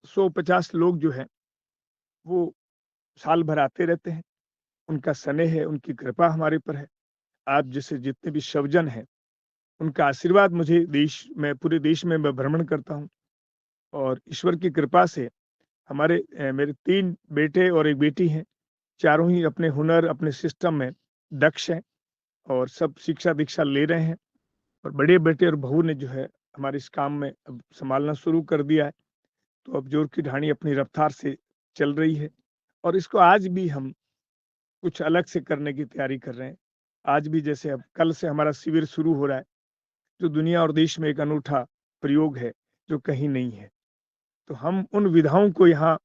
[SPEAKER 2] 150 लोग जो हैं, वो साल भर आते रहते हैं। उनका स्नेह है, उनकी कृपा हमारे पर है। आप जैसे जितने भी शवजन हैं, उनका आशीर्वाद मुझे पूरे देश में मैं भ्रमण करता हूँ और ईश्वर की कृपा से मेरे 3 बेटे और 1 बेटी हैं। चारों ही अपने हुनर, अपने सिस्टम में दक्ष हैं और सब शिक्षा-दीक्षा ले रहे हैं और बड़े बेटे और बहू ने जो है हमारे इस काम में अब सँभालना शुरू कर दिया है। तो अब जोर की ढाणी अपनी रफ्तार से चल रही है और इसको आज भी हम कुछ अलग से करने की तैयारी कर रहे हैं। आज भी जैसे अब कल से हमारा शिविर शुरू हो रहा है, जो दुनिया और देश में एक अनूठा प्रयोग है, जो कहीं नहीं है। तो हम उन विधाओं को यहाँ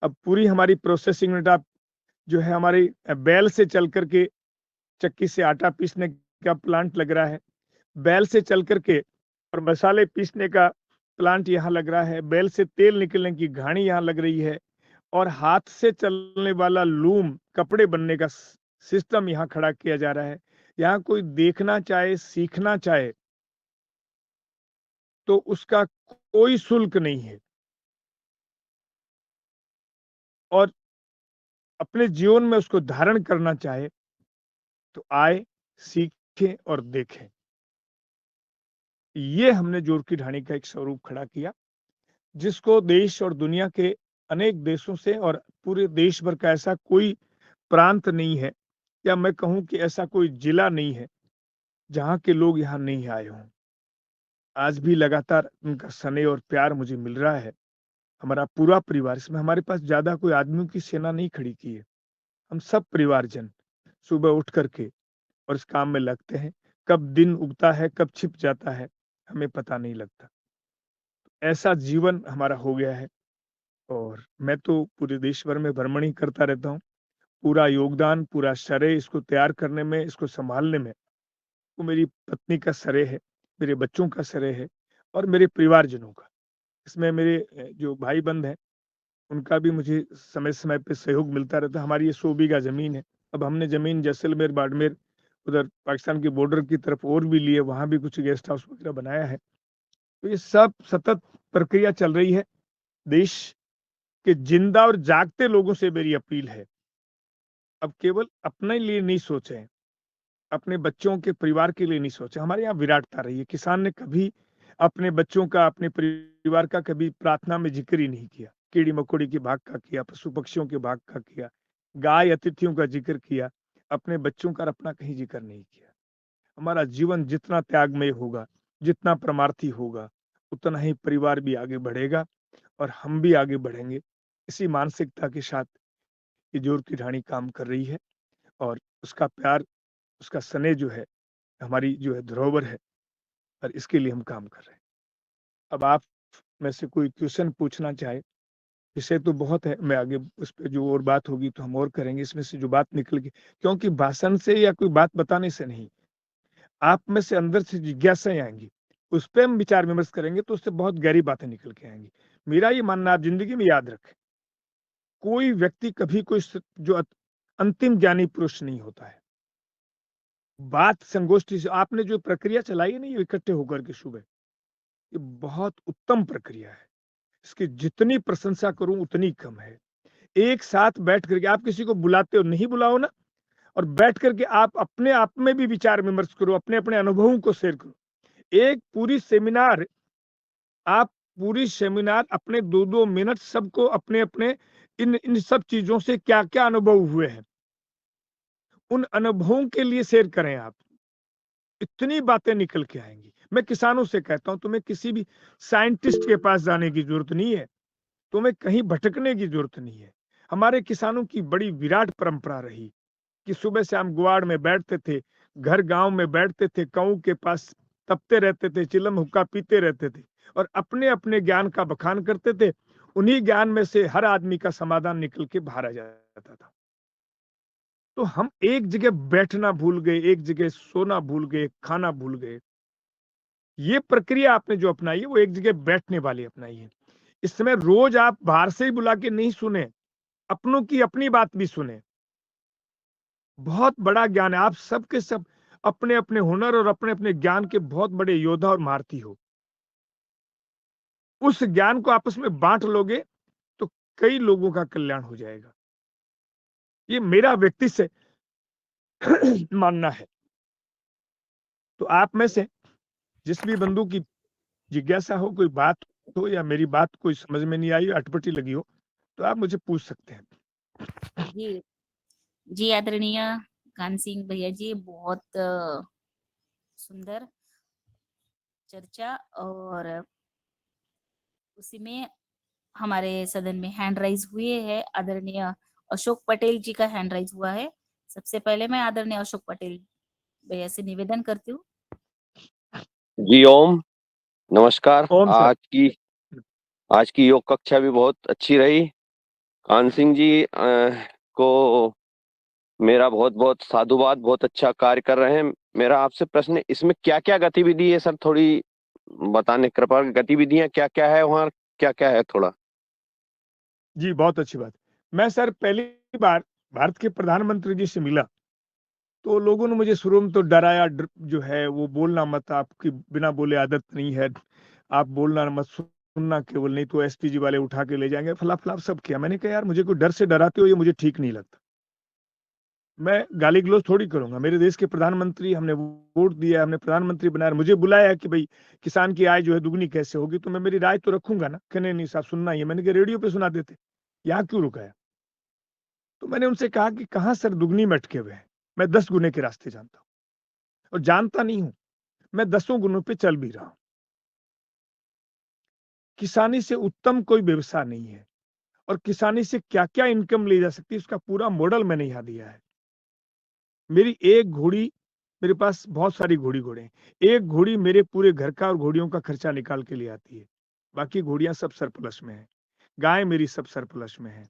[SPEAKER 2] अब पूरी हमारी प्रोसेसिंग यूनिट आप जो है हमारी बैल से चल कर के चक्की से आटा पीसने का प्लांट लग रहा है। बैल से चल कर के और मसाले पीसने का प्लांट यहाँ लग रहा है। बैल से तेल निकलने की घानी यहाँ लग रही है और हाथ से चलने वाला लूम कपड़े बनने का सिस्टम यहाँ खड़ा किया जा रहा है। यहाँ कोई देखना चाहे, सीखना चाहे, तो उसका कोई शुल्क नहीं है और अपने जीवन में उसको धारण करना चाहे, तो आए, सीखें और देखें। ये हमने जोर की ढाणी का एक स्वरूप खड़ा किया, जिसको देश और दुनिया के अनेक देशों से और पूरे देश भर का ऐसा कोई प्रांत नहीं है या मैं कहूँ कि ऐसा कोई जिला नहीं है, जहाँ के लोग यहाँ नहीं आए हों। आज भी लगातार उनका स्नेह और प्यार मुझे मिल रहा है। हमारा पूरा परिवार, इसमें हमारे पास ज़्यादा कोई आदमियों की सेना नहीं खड़ी की है। हम सब परिवारजन सुबह उठ कर के और इस काम में लगते हैं। कब दिन उगता है, कब छिप जाता है, हमें पता नहीं लगता। ऐसा जीवन हमारा हो गया है और मैं तो पूरे देश भर में भ्रमण ही करता रहता हूँ। पूरा योगदान, पूरा श्रेय इसको तैयार करने में, इसको सँभालने में, वो मेरी पत्नी का श्रेय है, मेरे बच्चों का श्रेय है और मेरे परिवारजनों का। इसमें मेरे जो भाई-बंध हैं, उनका भी मुझे समय-समय पे सहयोग मिलता रहता है। हमारी ये 100 बीघा ज़मीन है। अब हमने ज़मीन जैसलमेर, बाड़मेर उधर पाकिस्तान की बॉर्डर की तरफ और भी ली है, वहाँ भी कुछ गेस्ट हाउस वगैरह बनाया है। तो ये सब सतत प्रक्रिया चल रही है। देश के जिंदा और जागते लोगों से मेरी अपील है, अब केवल अपने लिए नहीं सोचें, अपने बच्चों के परिवार के लिए नहीं सोचें। हमारे यहाँ विराटता रही है। किसान ने कभी अपने बच्चों का, अपने परिवार का कभी प्रार्थना में ज़िक्र ही नहीं किया। कीड़ी-मकोड़ी के भाग का किया, पशु-पक्षियों के भाग का किया, गाय अतिथियों का ज़िक्र किया, अपने बच्चों का अपना कहीं ज़िक्र नहीं किया। हमारा जीवन जितना त्यागमय होगा, जितना परमार्थी होगा, उतना ही परिवार भी आगे बढ़ेगा और हम भी आगे बढ़ेंगे। इसी मानसिकता के साथ ये जोर की ढाणी काम कर रही है और उसका प्यार, उसका स्नेह जो है, हमारी जो है धरोहर है और इसके लिए हम काम कर रहे हैं। अब आप में से कोई क्वेश्चन पूछना चाहे, विषय तो बहुत है, मैं आगे उस पे जो और बात होगी तो हम और करेंगे। इसमें से जो बात निकल के, क्योंकि भाषण से या कोई बात बताने से नहीं, आप में से अंदर से जिज्ञासाएँ आएँगी, उस पे हम विचार-विमर्श करेंगे तो उससे बहुत गहरी बातें निकल के आएँगी। मेरा ये मानना आप ज़िंदगी में याद रखें, कोई व्यक्ति कभी कोई जो अंतिम ज्ञानी पुरुष नहीं होता है। बात संगोष्ठी से आपने जो प्रक्रिया चलाई है ना, ये इकट्ठे होकर के सुबह, ये बहुत उत्तम प्रक्रिया है। इसकी जितनी प्रशंसा करूँ उतनी कम है। एक साथ बैठ करके आप किसी को बुलाते हो, नहीं बुलाओ ना, और बैठ करके आप अपने आप में भी विचार-विमर्श करो, अपने-अपने अनुभवों को शेयर करो। एक पूरी सेमिनार, आप पूरी सेमिनार अपने 2-2 मिनट सबको अपने-अपने इन इन सब चीज़ों से क्या-क्या अनुभव हुए हैं, उन अनुभवों के लिए शेयर करें आप। इतनी बातें निकल के आएँगी। मैं किसानों से कहता हूँ, तुम्हें किसी भी साइंटिस्ट के पास जाने की ज़रूरत नहीं है, तुम्हें कहीं भटकने की ज़रूरत नहीं है। हमारे किसानों की बड़ी विराट परंपरा रही कि सुबह शाम गुआड़ में बैठते थे, घर गाँव में बैठते थे, काऊ के पास तपते रहते थे, चिलम हुक्का पीते रहते थे और अपने-अपने ज्ञान का बखान करते थे। उन्हीं ज्ञान में से हर आदमी का समाधान निकल के बाहर आ जाता था। तो हम एक जगह बैठना भूल गए, एक जगह सोना भूल गए, खाना भूल गए। ये प्रक्रिया आपने जो अपनाई है, वो एक जगह बैठने वाली अपनाई है। इस समय रोज आप बाहर से ही बुला के नहीं सुने, अपनों की अपनी बात भी सुने। बहुत बड़ा ज्ञान है, आप सब के सब अपने-अपने हुनर और अपने-अपने ज्ञान के बहुत बड़े योद्धा और महारथी हो। उस ज्ञान को आपस में बाँट लोगे, तो कई लोगों का कल्याण हो जाएगा। ये मेरा व्यक्ति से मानना है। तो आप में से जिस भी बंधु की जिज्ञासा हो, कोई बात हो या मेरी बात कोई समझ में नहीं आई, अटपटी लगी हो, तो आप मुझे पूछ सकते हैं।
[SPEAKER 1] जी, जी आदरणीय कान सिंह भैया जी, बहुत सुंदर चर्चा। और उसी में हमारे सदन में हैंड राइज हुए है। आदरणीय अशोक पटेल जी का हैंड राइज हुआ है। सबसे पहले मैं आदरणीय अशोक पटेल भैया से निवेदन करती हूँ।
[SPEAKER 4] जी ओम, नमस्कार।
[SPEAKER 2] ओम सर।
[SPEAKER 4] आज की योग कक्षा भी बहुत अच्छी रही। कान सिंह जी को मेरा बहुत बहुत साधुवाद, बहुत अच्छा कार्य कर रहे हैं। मेरा आपसे प्रश्न है, इसमें क्या क्या गतिविधि है सर, थोड़ी बताने कृपा। गतिविधियां क्या क्या है वहाँ, क्या क्या है थोड़ा।
[SPEAKER 2] जी, बहुत अच्छी बात। मैं सर पहली बार भारत के प्रधानमंत्री जी से मिला, तो लोगों ने मुझे शुरू में तो डराया, जो है वो बोलना मत, आपकी बिना बोले आदत नहीं है, आप बोलना मत, सुनना केवल, नहीं तो एसपी जी वाले उठा के ले जाएँगे, फला-फला सब किया। मैंने कहा यार मुझे कोई डर से डराते हो, ये मुझे ठीक नहीं लगता। मैं गाली-गलौज थोड़ी करूँगा, मेरे देश के प्रधानमंत्री, हमने वोट दिया, हमने प्रधानमंत्री बनाया, मुझे बुलाया कि भई किसान की आय जो है दुगनी कैसे होगी, तो मैं मेरी राय तो रखूँगा ना। कि नहीं साहब सुनना ही है। मैंने कहा रेडियो पे सुना देते, यहाँ क्यों रुकाया? तो मैंने उनसे कहा कि कहाँ सर दुगनी में अटके हुए हैं, मैं 10 गुने के रास्ते जानता हूँ और जानता नहीं हूँ, मैं 10 गुनों पे चल भी रहा हूँ। किसानी से उत्तम कोई व्यवसाय नहीं है और किसानी से क्या-क्या इनकम ली जा सकती है, उसका पूरा मॉडल मैंने यहाँ दिया है। मेरी एक घोड़ी, मेरे पास बहुत सारी घोड़ी-घोड़े हैं। एक घोड़ी मेरे पूरे घर का और घोड़ियों का खर्चा निकाल के ले आती है। बाकी घोड़ियाँ सब सरप्लस में हैं। गाय मेरी सब सरप्लस में है।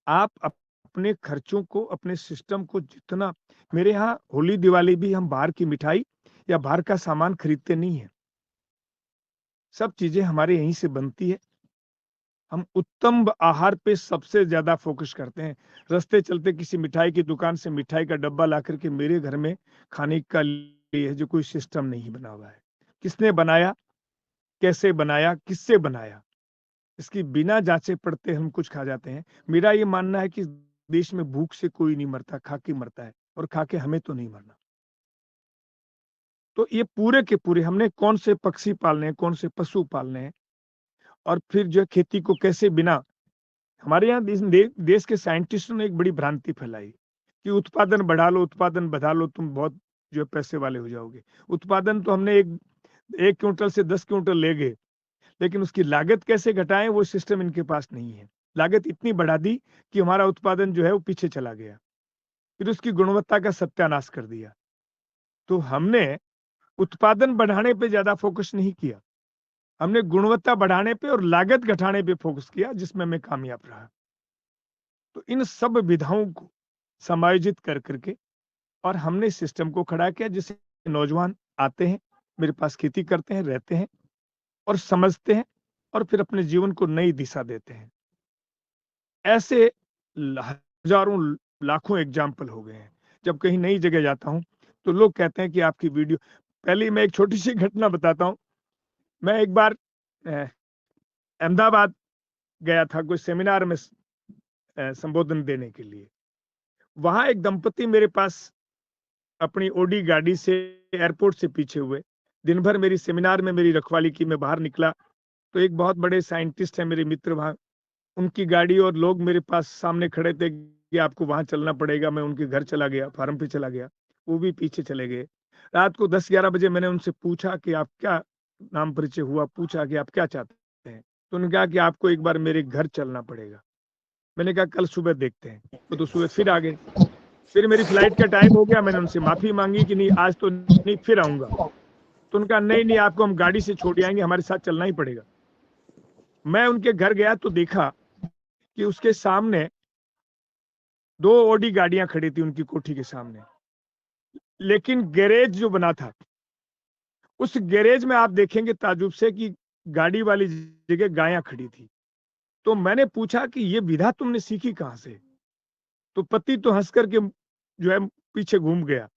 [SPEAKER 2] आप अपने खर्चों को, अपने सिस्टम को जितना, मेरे यहाँ होली-दिवाली भी हम बाहर की मिठाई या बाहर का सामान खरीदते नहीं हैं। सब चीज़ें हमारे यहीं से बनती है। हम उत्तम आहार पे सबसे ज़्यादा फ़ोकस करते हैं। रास्ते चलते किसी मिठाई की दुकान से मिठाई का डब्बा ला कर के मेरे घर में खाने का लिए जो कोई सिस्टम नहीं बना हुआ है। किसने बनाया, कैसे बनाया, किससे बनाया, इसकी बिना जाँचे-परखे हम कुछ खा जाते हैं। मेरा ये मानना है कि देश में भूख से कोई नहीं मरता, खा के मरता है और खा के हमें तो नहीं मरना। तो ये पूरे के पूरे हमने कौन से पक्षी पालने हैं, कौन से पशु पालने हैं और फिर जो है खेती को कैसे बिना, हमारे यहाँ देश के साइंटिस्टों ने एक बड़ी भ्रांति फैलाई कि उत्पादन बढ़ा लो, तुम बहुत जो है पैसे वाले हो जाओगे। उत्पादन तो हमने 1 क्विंटल से 10 क्विंटल ले गए, लेकिन उसकी लागत कैसे घटाएँ वो सिस्टम इनके पास नहीं है। लागत इतनी बढ़ा दी कि हमारा उत्पादन जो है वो पीछे चला गया। फिर उसकी गुणवत्ता का सत्यानाश कर दिया। तो हमने उत्पादन बढ़ाने पे ज़्यादा फ़ोकस नहीं किया। हमने गुणवत्ता बढ़ाने पे और लागत घटाने पे फ़ोकस किया, जिसमें मैं कामयाब रहा। तो इन सब विधाओं को समायोजित कर के और हमने सिस्टम को खड़ा किया, जिससे नौजवान आते हैं, मेरे पास खेती करते हैं, रहते हैं और समझते हैं और फिर अपने जीवन को नई दिशा देते हैं। ऐसे हज़ारों लाखों एग्ज़ाम्पल हो गए हैं। जब कहीं नई जगह जाता हूँ, तो लोग कहते हैं कि आपकी वीडियो, पहले मैं एक छोटी-सी घटना बताता हूँ। मैं एक बार अहमदाबाद गया था कोई सेमिनार में संबोधन देने के लिए। वहाँ एक दंपति मेरे पास अपनी ऑडी गाड़ी से एयरपोर्ट से पीछे हुए। दिन भर मेरी सेमिनार में मेरी रखवाली की, मैं बाहर निकला, तो एक बहुत बड़े साइंटिस्ट हैं मेरे मित्र वहाँ, उनकी गाड़ी और लोग मेरे पास सामने खड़े थे कि आपको वहाँ चलना पड़ेगा। मैं उनके घर चला गया, फार्म पे चला गया, वो भी पीछे चले गए। रात को 10-11 बजे मैंने उनसे पूछा कि आप क्या, नाम परिचय हुआ, पूछा कि आप क्या चाहते हैं? तो उन्होंने कहा कि आपको एक बार मेरे घर चलना पड़ेगा। मैंने कहा कल सुबह देखते हैं। वो तो सुबह फिर आ गए। फिर मेरी फ्लाइट का टाइम हो गया, मैंने उनसे माफ़ी माँगी कि नहीं आज तो नहीं, फिर आऊँगा। तो उन्होंने कहा नहीं, आपको हम गाड़ी से छोड़ आएँगे, हमारे साथ चलना ही पड़ेगा। मैं उनके घर गया तो देखा कि उसके सामने 2 ऑडी गाड़ियाँ खड़ी थी उनकी कोठी के सामने। लेकिन गैरेज जो बना था, उस गैरेज में आप देखेंगे ताज्जुब से कि गाड़ी वाली जगह गायें खड़ी थी। तो मैंने पूछा कि ये विधा तुमने सीखी कहाँ से? तो पति तो हँस कर के जो है पीछे घूम गया।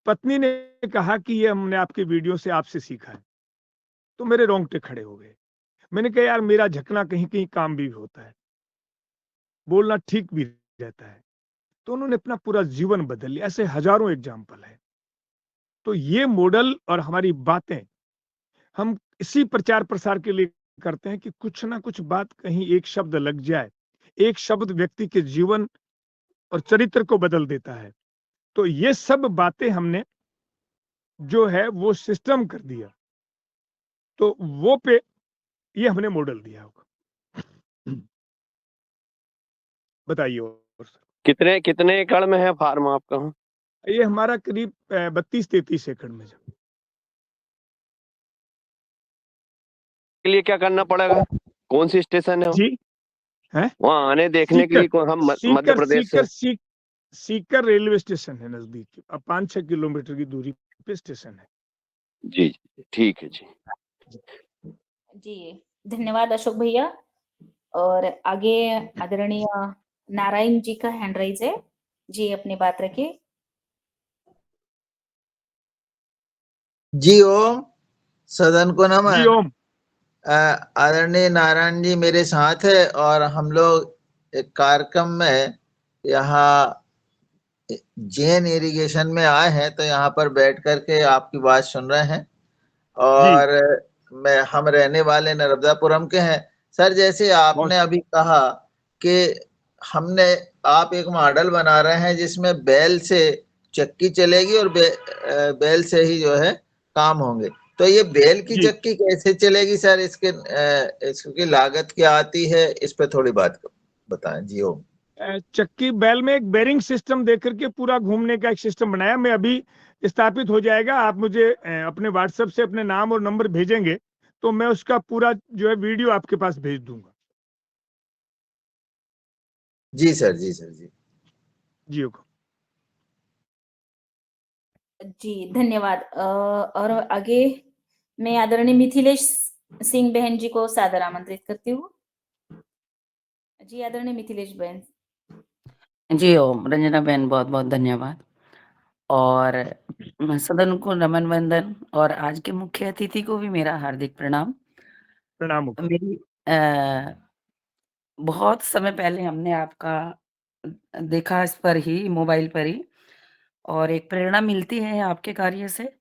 [SPEAKER 2] पत्नी ने कहा कि ये हमने आपकी वीडियो से आपसे सीखा है। तो मेरे रोंगटे खड़े हो गए। मैंने कहा यार मेरा झकना कहीं-कहीं काम भी होता है। बोलना ठीक भी रहता है। तो उन्होंने अपना पूरा जीवन बदल लिया। ऐसे हजारों एग्जाम्पल है। तो ये मॉडल और हमारी बातें हम इसी प्रचार प्रसार के लिए करते हैं कि कुछ ना कुछ बात, कहीं एक शब्द लग जाए, एक शब्द व्यक्ति के जीवन और चरित्र को बदल देता है। तो ये सब बातें हमने जो है वो सिस्टम कर दिया, तो वो पे ये हमने मॉडल दिया होगा। बताइए और सर।
[SPEAKER 4] कितने कितने एकड़ में है फार्म आपका?
[SPEAKER 2] ये हमारा करीब 32-33 एकड़ में।
[SPEAKER 4] के लिए क्या करना पड़ेगा? कौन सी स्टेशन है वो?
[SPEAKER 2] जी है
[SPEAKER 4] वहाँ आने देखने के लिए हम मध्य प्रदेश से।
[SPEAKER 2] सीकर रेलवे स्टेशन है नजदीक, अब 5-6 किलोमीटर की दूरी पे स्टेशन है।
[SPEAKER 4] जी जी, ठीक है जी।
[SPEAKER 1] जी, धन्यवाद अशोक भैया। और आगे आदरणीय नारायण जी का हैंड राइज है। जी, अपनी बात रखिए।
[SPEAKER 5] जी ओम, सदन को
[SPEAKER 2] जी
[SPEAKER 5] नमन।
[SPEAKER 2] ओम।
[SPEAKER 5] आदरणीय नारायण जी मेरे साथ है और हम लोग एक कार्यक्रम में यहाँ जैन इरिगेशन में आए हैं, तो यहाँ पर बैठ करके आपकी बात सुन रहे हैं। और हम रहने वाले नर्मदापुरम के हैं। सर, जैसे आपने अभी कहा कि आप एक मॉडल बना रहे हैं जिसमें बैल से चक्की चलेगी और बैल से ही जो है काम होंगे, तो ये बैल की चक्की कैसे चलेगी सर? इसकी लागत क्या आती है? इस पे थोड़ी बात बताएं जी। ओम।
[SPEAKER 2] चक्की बैल में एक बेरिंग सिस्टम देकर के पूरा घूमने का एक सिस्टम बनाया, मैं अभी स्थापित हो जाएगा। आप मुझे अपने व्हाट्सएप से अपने नाम और नंबर भेजेंगे तो मैं उसका पूरा जो है वीडियो आपके पास भेज दूंगा।
[SPEAKER 5] जी सर, जी सर, जी
[SPEAKER 2] जी
[SPEAKER 1] जी, धन्यवाद। और आगे मैं आदरणीय मिथिलेश सिंह बहन जी को सादर आमंत्रित करती हूँ। जी, आदरणीय मिथिलेश बहन।
[SPEAKER 6] जी ओम। रंजना बहन, बहुत बहुत धन्यवाद। और सदन को नमन वंदन, और आज के मुख्य अतिथि को भी मेरा हार्दिक प्रणाम। मेरी बहुत समय पहले हमने आपका देखा इस पर ही, मोबाइल पर ही, और एक प्रेरणा मिलती है आपके कार्य से,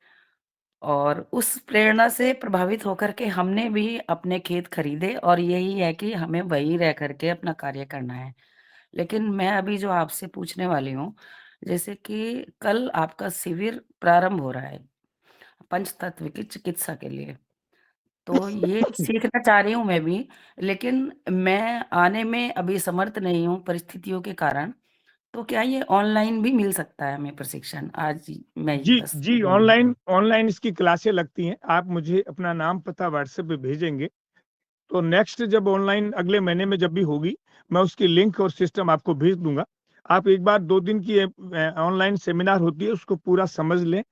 [SPEAKER 6] और उस प्रेरणा से प्रभावित होकर के हमने भी अपने खेत खरीदे, और यही है कि हमें वहीं रह करके अपना कार्य करना है। लेकिन मैं अभी जो आपसे पूछने वाली हूँ, जैसे कि कल आपका शिविर प्रारंभ हो रहा है पंचतत्व की चिकित्सा के लिए, तो ये सीखना चाह रही हूँ मैं भी, लेकिन मैं आने में अभी समर्थ नहीं हूँ परिस्थितियों के कारण। तो क्या ये ऑनलाइन भी मिल सकता है हमें प्रशिक्षण? आज मैं
[SPEAKER 2] जी
[SPEAKER 6] बस
[SPEAKER 2] जी, ऑनलाइन इसकी क्लासें लगती हैं। आप मुझे अपना नाम पता व्हाट्सएप पे भेजेंगे तो नेक्स्ट जब ऑनलाइन अगले महीने में जब भी होगी, मैं उसकी लिंक और सिस्टम आपको भेज दूंगा। आप एक बार 2 दिन की ऑनलाइन सेमिनार होती है, उसको पूरा समझ लें,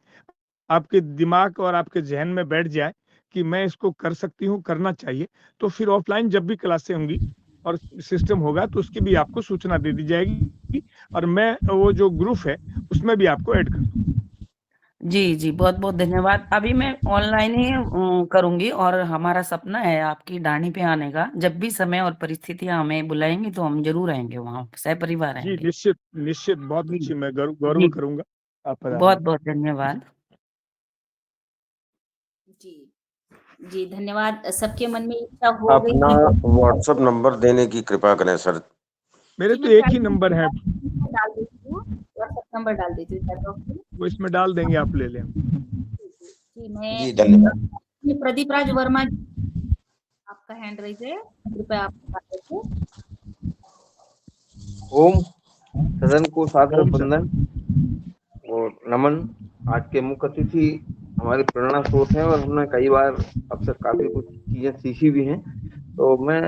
[SPEAKER 2] आपके दिमाग और आपके जहन में बैठ जाए कि मैं इसको कर सकती हूँ, करना चाहिए। तो फिर ऑफलाइन जब भी क्लासें होंगी और सिस्टम होगा तो उसकी भी आपको सूचना दे दी जाएगी, और मैं वो जो ग्रुप है उसमें भी आपको ऐड कर दूंगा।
[SPEAKER 6] जी, जी, बहुत-बहुत धन्यवाद। अभी मैं ऑनलाइन ही करूँगी, और हमारा सपना है आपकी डाणी पे आने का। जब भी समय और परिस्थितियाँ हमें बुलाएँगी तो हम ज़रूर आएँगे वहाँ, सपरिवार
[SPEAKER 2] जी,
[SPEAKER 6] आएँगे।
[SPEAKER 2] निश्चित बहुत
[SPEAKER 6] जी,
[SPEAKER 2] अच्छी, मैं गौरव
[SPEAKER 6] जी,
[SPEAKER 2] करूँगा आप पधारेंगे।
[SPEAKER 6] बहुत-बहुत धन्यवाद।
[SPEAKER 1] जी, जी, धन्यवाद। सबके मन में इच्छा हो गई
[SPEAKER 7] अपना
[SPEAKER 1] है।
[SPEAKER 7] व्हाट्सएप नंबर देने की कृपा करें सर।
[SPEAKER 2] मेरे
[SPEAKER 1] जी,
[SPEAKER 2] तो
[SPEAKER 1] मैं
[SPEAKER 2] एक ही नंबर है,
[SPEAKER 1] डाल देती हूँ, व्हाट्सएप नंबर डाल देती हूँ चैट बॉक्स में।
[SPEAKER 2] वो इसमें डाल देंगे, आप ले लें।
[SPEAKER 1] जी, मैं
[SPEAKER 7] जी धन्यवाद।
[SPEAKER 1] ये प्रदीप राज वर्मा जी, आपका हैंड राइज है, कृपया आप बात रखिए।
[SPEAKER 8] ओम, सदन को सादर
[SPEAKER 2] ओम सर।
[SPEAKER 8] वंदन और नमन। आज के मुख्य अतिथि हमारे प्रेरणा स्रोत हैं और हमने कई बार आपसे काफी कुछ चीजें सीखी भी हैं। तो मैं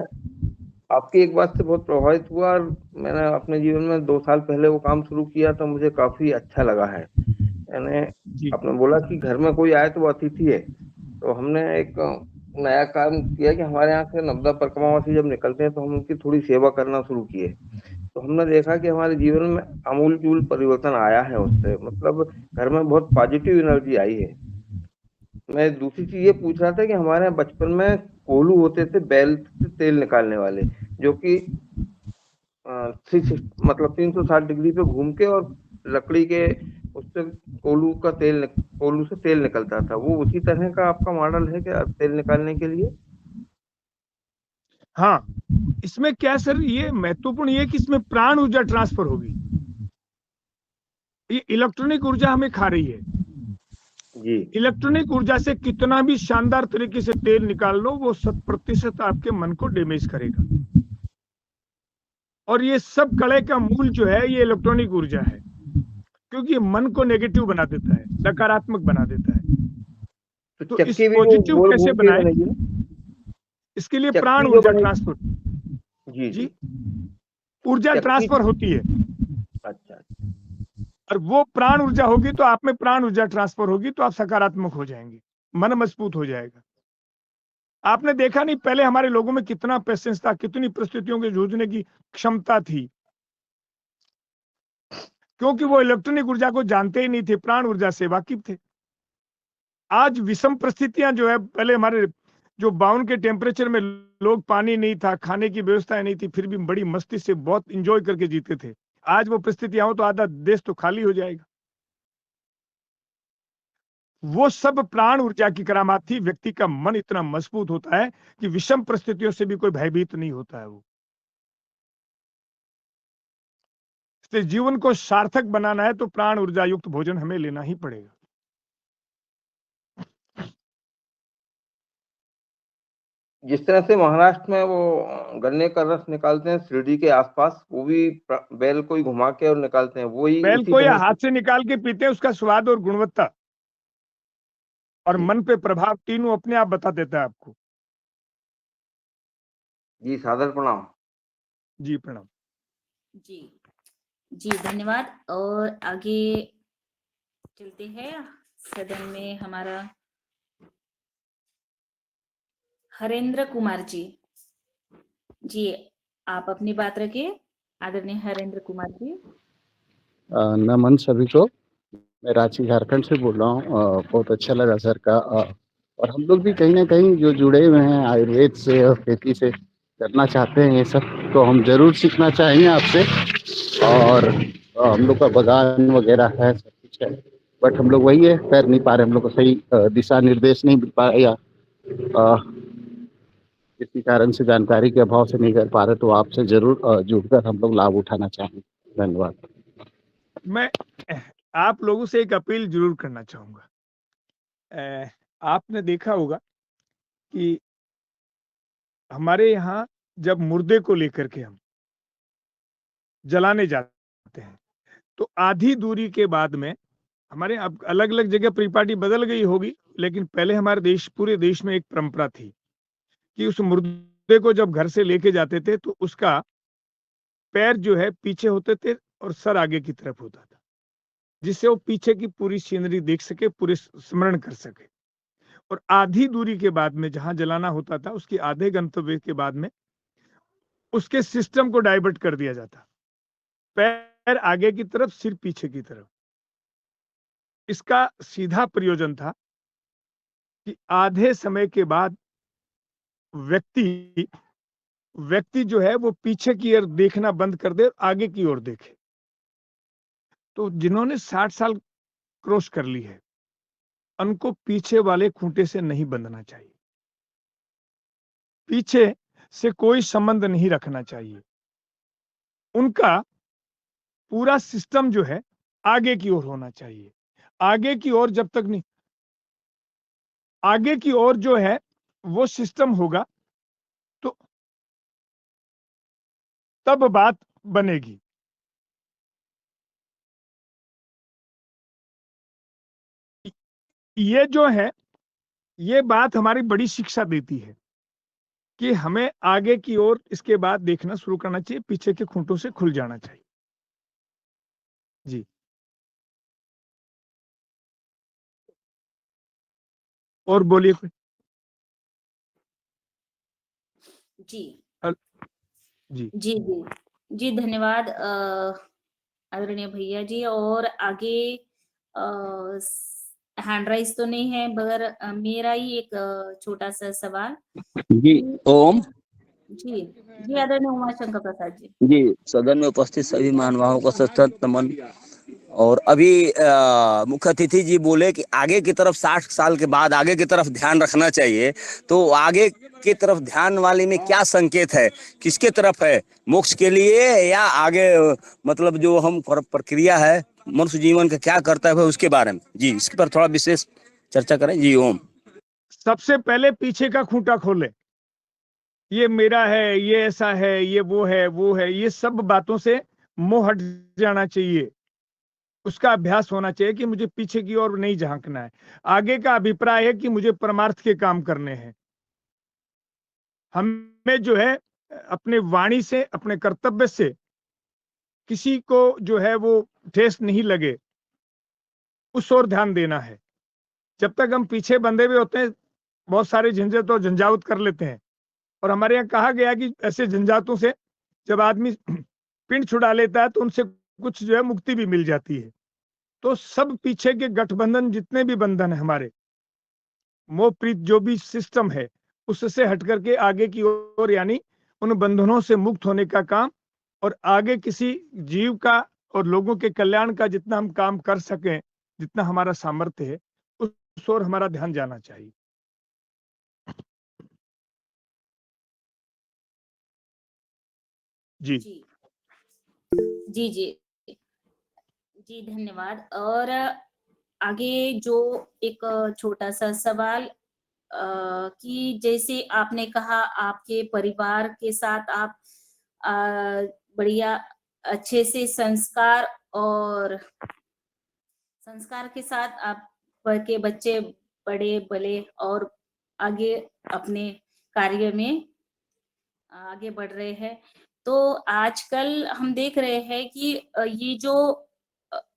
[SPEAKER 8] आपकी एक बात से बहुत प्रभावित हुआ, और मैंने अपने जीवन में 2 साल पहले वो काम शुरू किया तो मुझे काफी अच्छा लगा है। यानी आपने बोला कि घर में कोई आए तो वो अतिथि है, तो हमने एक नया काम किया कि हमारे यहाँ से नर्मदा परिक्रमावासी जब निकलते हैं तो हम उनकी थोड़ी सेवा करना शुरू किए। तो हमने देखा कि हमारे जीवन में आमूल-चूल परिवर्तन आया है उससे, मतलब घर में बहुत पॉजिटिव एनर्जी आई है। मैं दूसरी चीज़ ये पूछ रहा था कि हमारे यहाँ बचपन में कोल्हू होते थे बैल से तेल निकालने वाले, जो कि मतलब 360 डिग्री पे घूम के और लकड़ी के उससे कोलू से तेल निकलता था। वो उसी तरह का आपका मॉडल है क्या तेल निकालने के लिए?
[SPEAKER 2] हाँ, इसमें क्या है सर, ये महत्वपूर्ण ये है कि इसमें प्राण ऊर्जा ट्रांसफर होगी। ये इलेक्ट्रॉनिक ऊर्जा हमें खा रही है।
[SPEAKER 8] जी
[SPEAKER 2] इलेक्ट्रॉनिक ऊर्जा से कितना भी शानदार तरीके से तेल निकाल लो, वो 100% आपके मन को डैमेज करेगा। और ये सब कड़े का मूल जो है ये इलेक्ट्रॉनिक ऊर्जा है, क्योंकि ये मन को नेगेटिव बना देता है, नकारात्मक बना देता है।
[SPEAKER 8] तो
[SPEAKER 2] तो इस
[SPEAKER 8] चक्की भी वो
[SPEAKER 2] पॉजिटिव
[SPEAKER 8] गोल
[SPEAKER 2] कैसे
[SPEAKER 8] घूम के
[SPEAKER 2] बनाए,
[SPEAKER 8] बनेगी ना?
[SPEAKER 2] इसके लिए
[SPEAKER 8] चक्की
[SPEAKER 2] प्राण
[SPEAKER 8] जो
[SPEAKER 2] ऊर्जा
[SPEAKER 8] बनेगी।
[SPEAKER 2] ट्रांसफर,
[SPEAKER 8] जी
[SPEAKER 2] जी,
[SPEAKER 8] जी।
[SPEAKER 2] ऊर्जा
[SPEAKER 8] चक्की।
[SPEAKER 2] ट्रांसफर होती है।
[SPEAKER 8] अच्छा।
[SPEAKER 2] और वो प्राण ऊर्जा होगी तो आप में प्राण ऊर्जा ट्रांसफर होगी, तो आप सकारात्मक हो जाएंगे, मन मजबूत हो जाएगा। आपने देखा नहीं, पहले हमारे लोगों में कितना पेशेंस था, कितनी परिस्थितियों के जूझने की क्षमता थी, क्योंकि वो इलेक्ट्रॉनिक ऊर्जा को जानते ही नहीं थे, प्राण ऊर्जा से वाकिफ थे। आज विषम परिस्थितियां जो है, पहले हमारे जो 52 के टेम्परेचर में लोग, पानी नहीं था, खाने की व्यवस्था नहीं थी, फिर भी बड़ी मस्ती से बहुत इंजॉय करके जीते थे। आज वो परिस्थितियां हो तो आधा देश तो खाली हो जाएगा। वो सब प्राण ऊर्जा की करामात थी। व्यक्ति का मन इतना मजबूत होता है कि विषम परिस्थितियों से भी कोई भयभीत नहीं होता है वो। इसलिए जीवन को सार्थक बनाना है तो प्राण ऊर्जा युक्त भोजन हमें लेना ही पड़ेगा।
[SPEAKER 8] जिस तरह से महाराष्ट्र में वो गन्ने का रस निकालते हैं शिरडी के आसपास, वो भी बैल को ही घुमा के और निकालते हैं, वही
[SPEAKER 2] बैल
[SPEAKER 8] उसी
[SPEAKER 2] को या
[SPEAKER 8] तरह
[SPEAKER 2] हाथ से निकाल के पीते हैं, उसका स्वाद और गुणवत्ता और
[SPEAKER 8] जी।
[SPEAKER 2] मन पे प्रभाव तीनों अपने आप बता देता है आपको।
[SPEAKER 8] जी सादर प्रणाम।
[SPEAKER 2] जी प्रणाम।
[SPEAKER 1] जी जी धन्यवाद। और आगे चलते हैं सदन में हमारा हरेंद्र कुमार जी। जी आप अपनी बात रखिए, आदरणीय हरेंद्र कुमार जी।
[SPEAKER 9] नमन सभी को। मैं रांची झारखंड से बोल रहा हूँ। बहुत अच्छा लगा सर का। और हम लोग भी कहीं ना कहीं जो जुड़े हुए हैं आयुर्वेद से और खेती से करना चाहते हैं ये सब, तो हम जरूर सीखना चाहेंगे आपसे। और हम लोग का बागान वगैरह है, सब कुछ है, बट हम लोग वही है, कर नहीं पा रहे, हम लोग को सही दिशा निर्देश नहीं मिल पा या किसी कारण से जानकारी के अभाव से नहीं कर पा रहे, तो आपसे जरूर जुड़कर हम लोग लाभ उठाना चाहेंगे। धन्यवाद।
[SPEAKER 2] मैं आप लोगों से एक अपील जरूर करना चाहूंगा। आपने देखा होगा कि हमारे यहाँ जब मुर्दे को लेकर के हम जलाने जाते हैं, तो आधी दूरी के बाद में हमारे, अब अलग अलग जगह परिपाटी बदल गई होगी, लेकिन पहले हमारे देश, पूरे देश में एक परंपरा थी कि उस मुर्दे को जब घर से लेके जाते थे तो उसका पैर जो है पीछे होते थे और सर आगे की तरफ होता था, जिससे वो पीछे की पूरी सीनरी देख सके, पूरे स्मरण कर सके। और आधी दूरी के बाद में जहां जलाना होता था, उसके आधे गंतव्य के बाद में उसके सिस्टम को डाइवर्ट कर दिया जाता, पैर आगे की तरफ, सिर पीछे की तरफ। इसका सीधा प्रयोजन था कि आधे समय के बाद व्यक्ति व्यक्ति जो है वो पीछे की ओर देखना बंद कर दे, आगे की ओर देखे। तो जिन्होंने 60 साल क्रॉस कर ली है, उनको पीछे वाले खूंटे से नहीं बंधना चाहिए, पीछे से कोई संबंध नहीं रखना चाहिए। उनका पूरा सिस्टम जो है आगे की ओर होना चाहिए। आगे की ओर जब तक नहीं, आगे की ओर जो है वो सिस्टम होगा तो तब बात बनेगी। ये जो है, ये बात हमारी बड़ी शिक्षा देती है कि हमें आगे की ओर इसके बाद देखना शुरू करना चाहिए, पीछे के खूंटों से खुल जाना चाहिए। जी और बोलिए कोई।
[SPEAKER 1] जी
[SPEAKER 2] अ- जी
[SPEAKER 1] जी जी जी धन्यवाद आदरणीय भैया जी। और आगे हैंड राइज तो नहीं है, मगर मेरा ही एक छोटा सा सवाल।
[SPEAKER 9] जी ओम।
[SPEAKER 1] जी, जी आदरणीय उमाशंकर प्रसाद जी।
[SPEAKER 10] जी, सदन में उपस्थित सभी महानुभावों को सशक्त नमन। और अभी मुख्य अतिथि जी बोले कि आगे की तरफ 60 साल के बाद आगे की तरफ ध्यान रखना चाहिए, तो आगे की तरफ ध्यान वाले में क्या संकेत है, किसके तरफ है, मोक्ष के लिए या आगे मतलब जो हम प्रक्रिया है मनुष्य जीवन का क्या करता है उसके बारे में? जी, इसके पर थोड़ा विशेष चर्चा करें। जी ओम।
[SPEAKER 2] सबसे पहले पीछे का खूंटा खोले, ये मेरा है, ये ऐसा है, ये वो है, वो है, ये सब बातों से मुंह हट जाना चाहिए। उसका अभ्यास होना चाहिए कि मुझे पीछे की ओर नहीं झांकना है। आगे का अभिप्राय है कि मुझे परमार्थ के काम करने हैं। हमें जो है अपने वाणी से, अपने कर्तव्य से किसी को जो है वो ठेस नहीं लगे, उस ओर ध्यान देना है। जब तक हम पीछे बंधे हुए होते हैं, बहुत सारे झंझट और झंझावत कर लेते हैं। और हमारे यहाँ कहा गया कि ऐसे झंझातों से जब आदमी पिंड छुड़ा लेता है तो उनसे कुछ जो है मुक्ति भी मिल जाती है। तो सब पीछे के गठबंधन, जितने भी बंधन है हमारे, मोह प्रीत जो भी सिस्टम है, उससे हट करके आगे की ओर, यानी उन बंधनों से मुक्त होने का काम, और आगे किसी जीव का और लोगों के कल्याण का जितना हम काम कर सकें, जितना हमारा सामर्थ्य है, उस ओर हमारा ध्यान जाना चाहिए। जी
[SPEAKER 1] जी, जी, जी, जी धन्यवाद। और आगे जो एक छोटा-सा सवाल, कि जैसे आपने कहा आपके परिवार के साथ आप अ, बढ़िया अच्छे से संस्कार के साथ आप के बच्चे बड़े भले और आगे अपने कार्य में आगे बढ़ रहे हैं। तो आजकल हम देख रहे हैं कि ये जो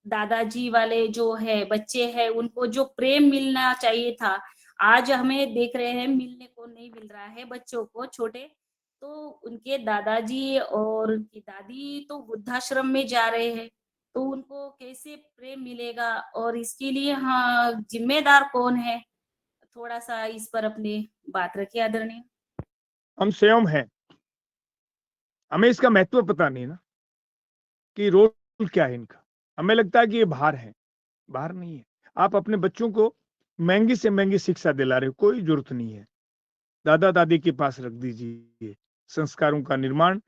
[SPEAKER 1] दादाजी वाले जो है बच्चे हैं, उनको जो प्रेम मिलना चाहिए था, आज हमें देख रहे हैं मिलने को नहीं मिल रहा है बच्चों को छोटे। तो उनके दादाजी और उनकी दादी तो वृद्धाश्रम में जा रहे हैं, तो उनको कैसे प्रेम मिलेगा और इसके लिए हाँ, जिम्मेदार कौन है? थोड़ा-सा इस पर अपनी बात रखिए आदरणीय।
[SPEAKER 2] हम स्वयं हैं। हमें इसका महत्व पता नहीं ना कि रोल क्या है इनका। हमें लगता है कि ये बाहर है, बाहर नहीं है। आप अपने बच्चों को महंगी से महंगी शिक्षा दिला रहे हो, कोई जरूरत नहीं है। दादा दादी के पास रख दीजिए। संस्कारों का निर्माण,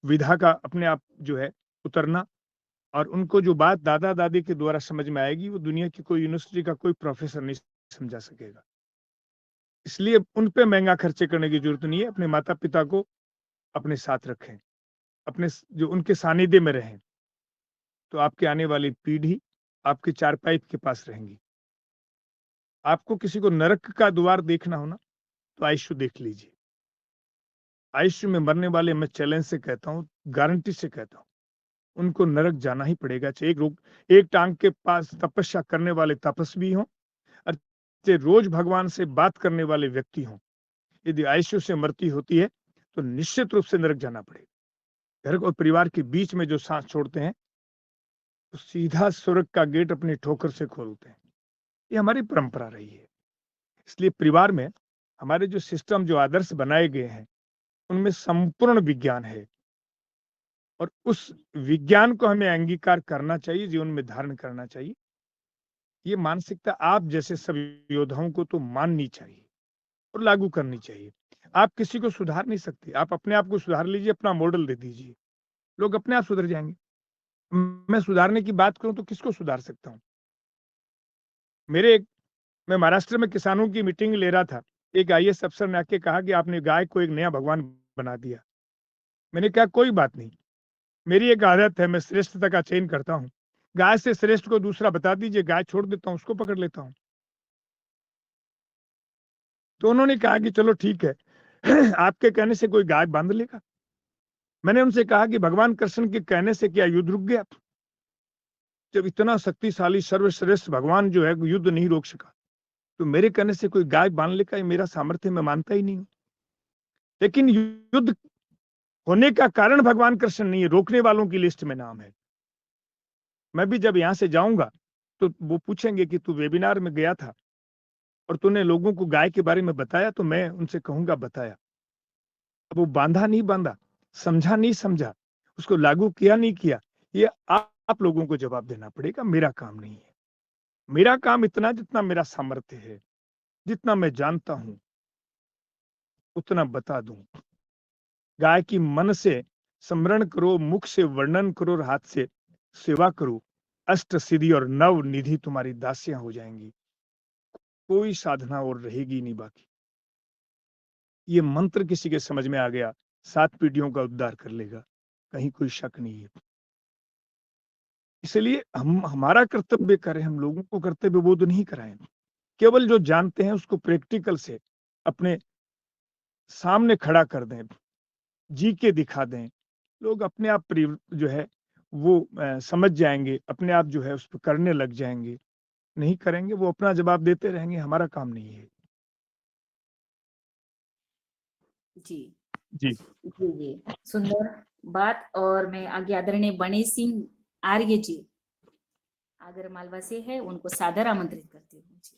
[SPEAKER 2] विधा का अपने आप जो है उतरना, और उनको जो बात दादा दादी के द्वारा समझ में आएगी, वो दुनिया की कोई यूनिवर्सिटी का कोई प्रोफेसर नहीं समझा सकेगा। इसलिए उन पे महंगा खर्चे करने की जरूरत नहीं है। अपने माता पिता को अपने साथ रखें, अपने जो उनके सानिध्य में रहें, तो आपकी आने वाली पीढ़ी आपके चारपाई के पास रहेंगी। आपको किसी को नरक का द्वार देखना हो ना, तो आयुष्य देख लीजिए। आयुष्य में मरने वाले, मैं चैलेंज से कहता हूँ, गारंटी से कहता हूँ, उनको नरक जाना ही पड़ेगा। चाहे एक टांग के पास तपस्या करने वाले तपस्वी हों, और चाहे रोज भगवान से बात करने वाले व्यक्ति हों। यदि आयुष्य से मृत्यु होती है तो निश्चित रूप से नरक जाना पड़ेगा। घर और परिवार के बीच में जो सांस छोड़ते हैं, तो सीधा स्वर्ग का गेट अपनी ठोकर से खोलते हैं। ये हमारी परंपरा रही है। इसलिए परिवार में हमारे जो सिस्टम, जो आदर्श बनाए गए हैं, उनमें संपूर्ण विज्ञान है, और उस विज्ञान को हमें अंगीकार करना चाहिए, जीवन में धारण करना चाहिए। ये मानसिकता आप जैसे सभी योद्धाओं को तो माननी चाहिए और लागू करनी चाहिए। आप किसी को सुधार नहीं सकते। आप अपने आप को सुधार लीजिए, अपना मॉडल दे दीजिए, लोग अपने आप सुधर जाएंगे। मैं सुधारने की बात करूं तो किसको सुधार सकता हूं? मैं महाराष्ट्र में किसानों की मीटिंग ले रहा था। एक आईएएस अफसर ने आके कहा कि आपने गाय को एक नया भगवान बना दिया। मैंने कहा कोई बात नहीं, मेरी एक आदत है, मैं श्रेष्ठता का चयन करता हूँ। गाय से श्रेष्ठ को दूसरा बता दीजिए, गाय छोड़ देता हूँ, उसको पकड़ लेता हूँ। तो उन्होंने कहा कि चलो ठीक है, आपके कहने से कोई गाय बांध लेगा। मैंने उनसे कहा कि भगवान कृष्ण के कहने से क्या युद्ध रुक गया? जब इतना शक्तिशाली सर्वश्रेष्ठ भगवान जो है युद्ध नहीं रोक सका, तो मेरे कहने से कोई गाय बांध लेगा, ये मेरा सामर्थ्य मैं मानता ही नहीं हूँ। लेकिन युद्ध होने का कारण भगवान कृष्ण नहीं है, रोकने वालों की लिस्ट में नाम है। मैं भी जब यहाँ से जाऊंगा तो वो पूछेंगे कि तू वेबिनार में गया था और तूने लोगों को गाय के बारे में बताया, तो मैं उनसे कहूंगा बताया। अब वो बांधा नहीं बांधा, समझा नहीं समझा, उसको लागू किया नहीं किया, ये आप लोगों को जवाब देना पड़ेगा, मेरा काम नहीं है। मेरा काम इतना जितना मेरा सामर्थ्य है, जितना मैं जानता हूँ, उतना बता दूं। गाय की मन से स्मरण करो, मुख से वर्णन करो और हाथ से सेवा करो, अष्ट सिद्धि और नव निधि तुम्हारी दासियां हो जाएंगी। कोई साधना और रहेगी नहीं बाकी। ये मंत्र किसी के समझ में आ गया, 7 पीढ़ियों का उद्धार कर लेगा, कहीं कोई शक नहीं है। इसलिए हम हमारा कर्तव्य करें, हम लोगों को कर्तव्य बोध नहीं कराएं। केवल जो जानते हैं उसको प्रैक्टिकल से अपने सामने खड़ा कर दें, जी के दिखा दें। लोग अपने आप जो है वो समझ जाएंगे, अपने आप जो है उस पर करने लग जाएंगे। नहीं करेंगे वो अपना जवाब देते रहेंगे, हमारा काम नहीं है।
[SPEAKER 1] जी
[SPEAKER 2] जी
[SPEAKER 1] जी जी, सुंदर बात। और मैं आगे आदरणीय बणी सिंह आर्य जी आगर मालवा से है, उनको सादर आमंत्रित करती हूँ। जी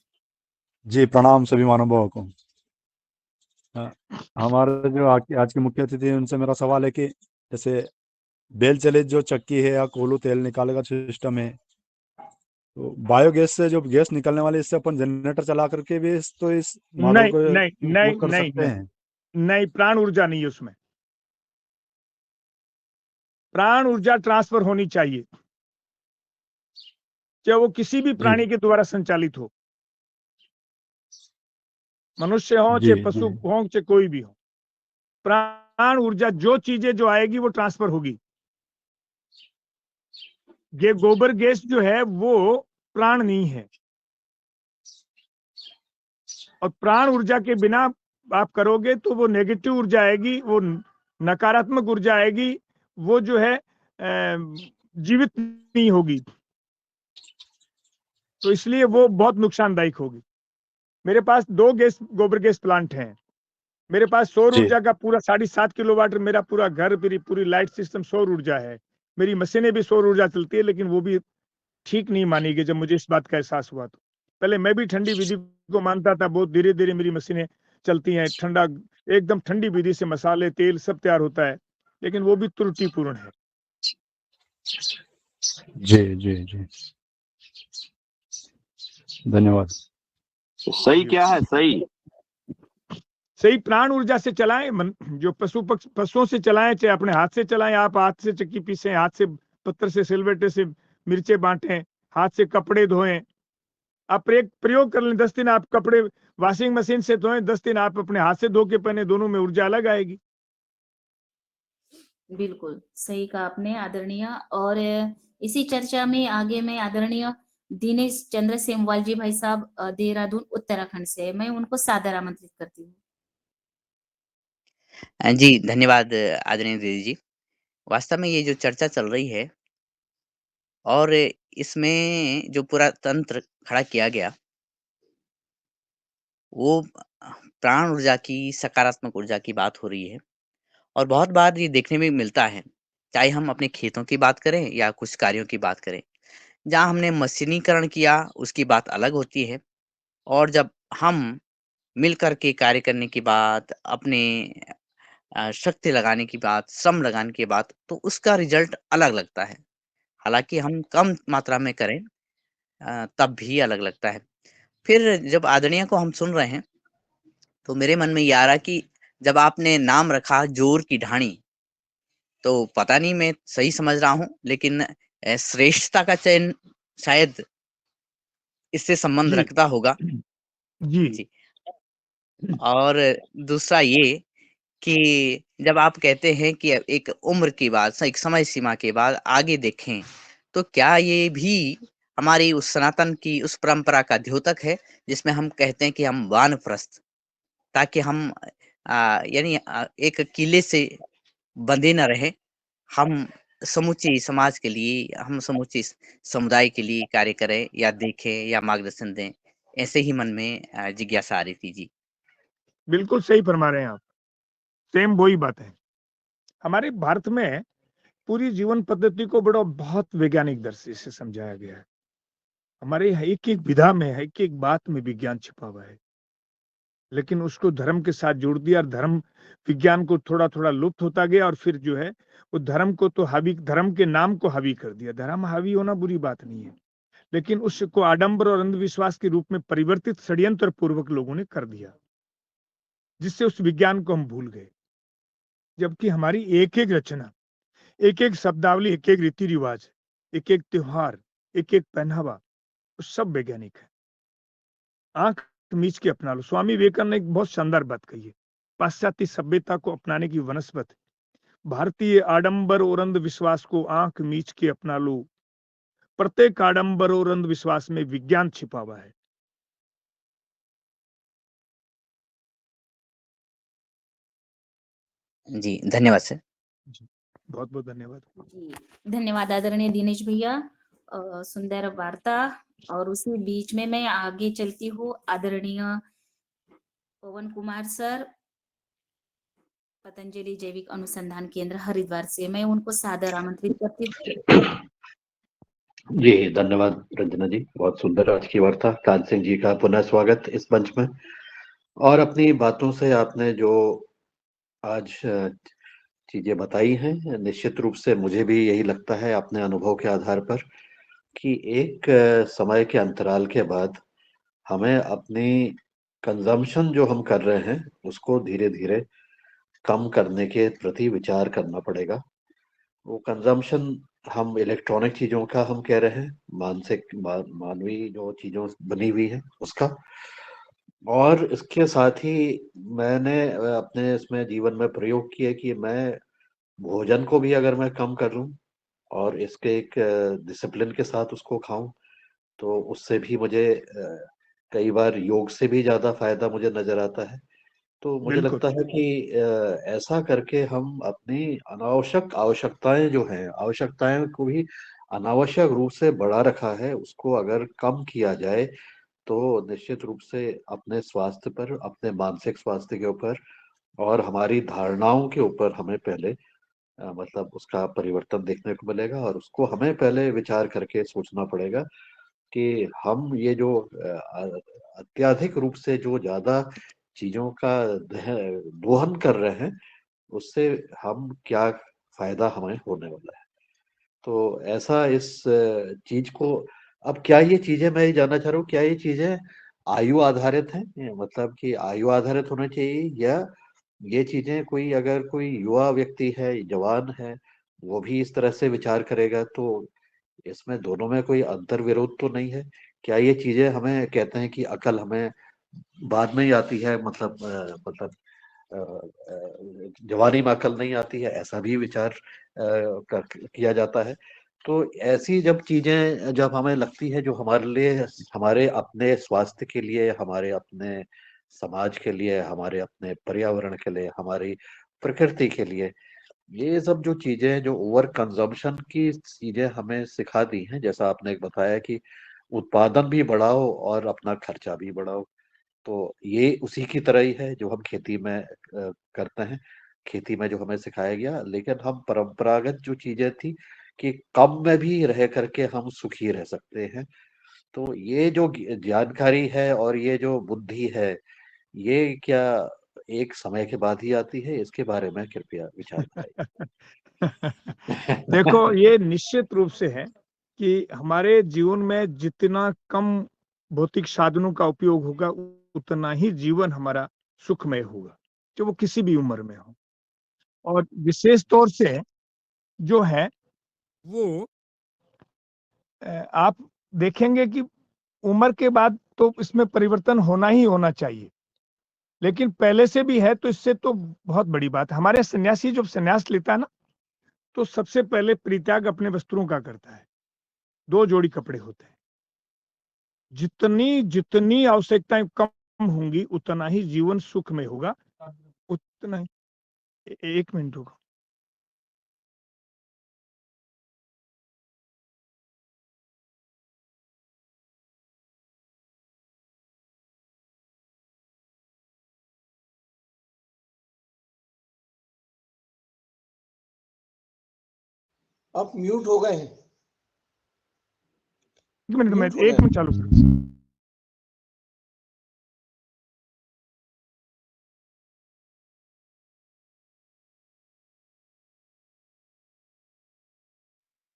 [SPEAKER 11] जी, प्रणाम सभी महानुभावों को। हमारे जो आज के मुख्य अतिथि हैं उनसे मेरा सवाल है कि जैसे बेल चलित जो चक्की है या कोल्हू तेल निकाले का सिस्टम है, तो बायोगैस से जो गैस निकलने वाली, इससे अपन जनरेटर चला करके भी इस मॉडल
[SPEAKER 2] नहीं
[SPEAKER 11] को
[SPEAKER 2] नहीं नहीं
[SPEAKER 11] उपयोग कर
[SPEAKER 2] नहीं
[SPEAKER 11] सकते
[SPEAKER 2] नहीं
[SPEAKER 11] हैं।
[SPEAKER 2] नहीं, प्राण ऊर्जा नहीं है उसमें। प्राण ऊर्जा ट्रांसफर होनी चाहिए, चाहे वो किसी भी
[SPEAKER 11] जी
[SPEAKER 2] प्राणी के द्वारा संचालित हो, मनुष्य हो
[SPEAKER 11] जी
[SPEAKER 2] चाहे
[SPEAKER 11] जी
[SPEAKER 2] पशु हो चाहे कोई भी हो। प्राण ऊर्जा जो चीजें जो आएगी वो ट्रांसफर होगी। ये गोबर गैस जो है वो प्राण नहीं है, और प्राण ऊर्जा के बिना आप करोगे तो वो नेगेटिव ऊर्जा आएगी, वो नकारात्मक ऊर्जा आएगी, वो जो है जीवित नहीं होगी, तो इसलिए वो बहुत नुकसानदायक होगी। मेरे पास 2 गोबर गैस प्लांट हैं। मेरे पास सौर
[SPEAKER 11] जी
[SPEAKER 2] ऊर्जा का पूरा 7.5 किलोवाट, मेरा पूरा घर, मेरी पूरी लाइट सिस्टम सौर ऊर्जा है। मेरी मशीनें भी सौर ऊर्जा चलती है, लेकिन वो भी ठीक नहीं मानी गई जब मुझे इस बात का एहसास हुआ तो। पहले मैं भी ठंडी विधि को मानता था, बहुत धीरे-धीरे मेरी मशीनें चलती हैं, ठंडा एकदम ठंडी विधि से मसाले, तेल सब तैयार होता है, लेकिन वो भी त्रुटिपूर्ण है।
[SPEAKER 11] जी जी जी, धन्यवाद।
[SPEAKER 4] सही क्या है? सही
[SPEAKER 2] सही प्राण ऊर्जा से चलाएं, जो पशुओं से चलाएं, चाहे अपने हाथ से चलाएं। आप हाथ से चक्की पीसें, हाथ से पत्थर से सिलबट्टे से मिर्चे बांटें, हाथ से कपड़े धोएं। आप प्रयोग कर लें, 10 दिन आप कपड़े वॉशिंग मशीन से धोएं, 10 दिन आप अपने हाथ से धो के पहने, दोनों में ऊर्जा अलग आएगी।
[SPEAKER 1] बिल्कुल सही कहा आपने आदरणीय। और इसी चर्चा में आगे मैं आदरणीय दिनेश चंद्र सेमवाल जी भाई साहब देहरादून उत्तराखंड से, मैं उनको सादर आमंत्रित करती हूँ।
[SPEAKER 12] जी, धन्यवाद आदरणीय दीदी जी। वास्तव में ये जो चर्चा चल रही है और इसमें जो पूरा तंत्र खड़ा किया गया, वो प्राण ऊर्जा की, सकारात्मक ऊर्जा की बात हो रही है और बहुत बार ये देखने में मिलता है, चाहे हम अपने खेतों की बात करें या कुछ कार्यों की बात करें। जहाँ हमने मशीनीकरण किया, उसकी बात अलग होती है और जब हम मिल कर के कार्य करने की बात, अपने शक्ति लगाने की बात, श्रम लगाने की बात, तो उसका रिज़ल्ट अलग लगता है। हालाँकि हम कम मात्रा में करें तब भी अलग लगता है। फिर जब आदरणीय को हम सुन रहे हैं, तो मेरे मन में ये आ रहा कि जब आपने नाम रखा जोर की ढाणी, तो पता नहीं मैं सही समझ रहा हूँ, लेकिन श्रेष्ठता का चयन शायद इससे संबंध
[SPEAKER 2] जी
[SPEAKER 12] रखता होगा।
[SPEAKER 2] जी
[SPEAKER 12] जी, और दूसरा ये कि जब आप कहते हैं कि एक उम्र के बाद, एक समय सीमा के बाद आगे देखें, तो क्या ये भी हमारी उस सनातन की उस परंपरा का द्योतक है, जिसमें हम कहते हैं कि हम वानप्रस्थ, ताकि हम यानी एक किले से बंधे न रहें, हम समूचे समाज के लिए, हम समूचे समुदाय के लिए कार्य करें या देखें या मार्गदर्शन दें। ऐसे ही मन में जिज्ञासा आ रही थी। जी।
[SPEAKER 2] बिल्कुल सही फरमा रहे हैं आप, सेम वही बात है। हमारे भारत में पूरी जीवन पद्धति को बड़ा बहुत वैज्ञानिक दृष्टि से समझाया गया है। हमारे एक एक विधा में, एक एक बात में विज्ञान छिपा हुआ है। लेकिन उसको धर्म के साथ जोड़ दिया और धर्म विज्ञान को थोड़ा-थोड़ा लुप्त होता गया और फिर जो है वो धर्म को तो हावी धर्म के नाम को हावी कर दिया। धर्म हावी होना बुरी बात नहीं है, लेकिन उसको आडंबर और अंधविश्वास के रूप में परिवर्तित षड्यंत्र पूर्वक लोगों ने कर दिया, जिससे उस विज्ञान को हम भूल गए। जबकि हमारी एक-एक रचना, एक-एक शब्दावली, एक-एक रीति-रिवाज, एक-एक त्योहार, एक-एक पहनावा, वो सब वैज्ञानिक है। आँख मीच के अपना लो। स्वामी विवेकानंद ने एक बहुत शानदार बात कही है, पाश्चात्य सभ्यता को अपनाने की वनस्पत, भारतीय आडंबर और अंधविश्वास को आँख मीच के अपना लो। प्रत्येक आडंबर और अंधविश्वास में विज्ञान छिपा हुआ है।
[SPEAKER 12] जी, धन्यवाद सर।
[SPEAKER 2] जी, बहुत-बहुत धन्यवाद।
[SPEAKER 1] जी, धन्यवाद आदरणीय दिनेश भैया। सुंदर वार्ता और उसी बीच में मैं आगे चलती हूँ आदरणीय पवन कुमार सर, पतंजलि जैविक अनुसंधान केंद्र हरिद्वार से। मैं उनको सादर आमंत्रित करती हूँ।
[SPEAKER 13] जी, धन्यवाद रंजना जी, बहुत सुंदर आज की वार्ता। कान सिंह जी का पुनः स्वागत इस मंच में। और अपनी बातों से आपने जो आज चीजें बताई हैं, निश्चित रूप से मुझे भी यही लगता है अपने अनुभव के आधार पर कि एक समय के अंतराल के बाद हमें अपनी कंजम्पशन जो हम कर रहे हैं उसको धीरे धीरे कम करने के प्रति विचार करना पड़ेगा। वो कंजम्पशन हम इलेक्ट्रॉनिक चीजों का हम कह रहे हैं, मानवीय जो चीजों बनी हुई है उसका। और इसके साथ ही मैंने अपने इसमें जीवन में प्रयोग किया कि मैं भोजन को भी अगर मैं कम कर लूं और इसके एक डिसिप्लिन के साथ उसको खाऊं, तो उससे भी मुझे कई बार योग से भी ज्यादा फायदा मुझे नजर आता है। तो मुझे
[SPEAKER 2] बिल्कुल।
[SPEAKER 13] लगता है कि ऐसा करके हम अपनी अनावश्यक आवश्यकताएं जो हैं, आवश्यकताएं को भी अनावश्यक रूप से बढ़ा रखा है, उसको अगर कम किया जाए तो निश्चित रूप से अपने स्वास्थ्य पर, अपने मानसिक स्वास्थ्य के ऊपर और हमारी धारणाओं के ऊपर हमें पहले मतलब उसका परिवर्तन देखने को मिलेगा। और उसको हमें पहले विचार करके सोचना पड़ेगा कि हम ये जो अत्यधिक रूप से जो ज्यादा चीजों का दोहन कर रहे हैं, उससे हम क्या फायदा हमें होने वाला है। तो ऐसा इस चीज को, अब क्या ये चीजें, मैं ये जानना चाह रहा हूँ, क्या ये चीजें आयु आधारित हैं? मतलब कि आयु आधारित होना चाहिए, या ये चीजें कोई अगर कोई युवा व्यक्ति है, जवान है, वो भी इस तरह से विचार करेगा तो इसमें दोनों में कोई अंतर विरोध तो नहीं है? क्या ये चीजें, हमें कहते हैं कि अकल हमें बाद में ही आती है, मतलब जवानी में अकल नहीं आती है, ऐसा भी विचार किया जाता है। तो ऐसी जब चीजें जब हमें लगती है जो हमारे लिए, हमारे अपने स्वास्थ्य के लिए, हमारे अपने समाज के लिए, हमारे अपने पर्यावरण के लिए, हमारी प्रकृति के लिए, ये सब जो चीजें, जो ओवर कंजम्पशन की चीजें हमें सिखा दी हैं, जैसा आपने बताया कि उत्पादन भी बढ़ाओ और अपना खर्चा भी बढ़ाओ, तो ये उसी की तरह ही है जो हम खेती में करते हैं। खेती में जो हमें सिखाया गया, लेकिन हम परंपरागत जो चीजें थी कि कम में भी रह करके हम सुखी रह सकते हैं, तो ये जो जानकारी है और ये जो बुद्धि है, ये क्या एक समय के बाद ही आती है? इसके बारे में कृपया विचार बताइए।
[SPEAKER 2] देखो, ये निश्चित रूप से है कि हमारे जीवन में जितना कम भौतिक साधनों का उपयोग होगा, उतना ही जीवन हमारा सुखमय होगा, जो वो किसी भी उम्र में हो। और विशेष तौर से जो है वो आप देखेंगे कि उम्र के बाद तो इसमें परिवर्तन होना ही होना चाहिए, लेकिन पहले से भी है तो इससे तो बहुत बड़ी बात है। हमारे सन्यासी जब सन्यास लेता है ना, तो सबसे पहले परित्याग अपने वस्त्रों का करता है। 2 जोड़ी कपड़े होते हैं। जितनी जितनी आवश्यकताएं कम होंगी, उतना ही जीवन सुख में होगा, उतना ही। 1 मिनट रुको।
[SPEAKER 3] आप म्यूट हो गए हैं।
[SPEAKER 2] 1 मिनट, मैं
[SPEAKER 3] म्यूट हो गए
[SPEAKER 2] 1 मिनट चालू कर।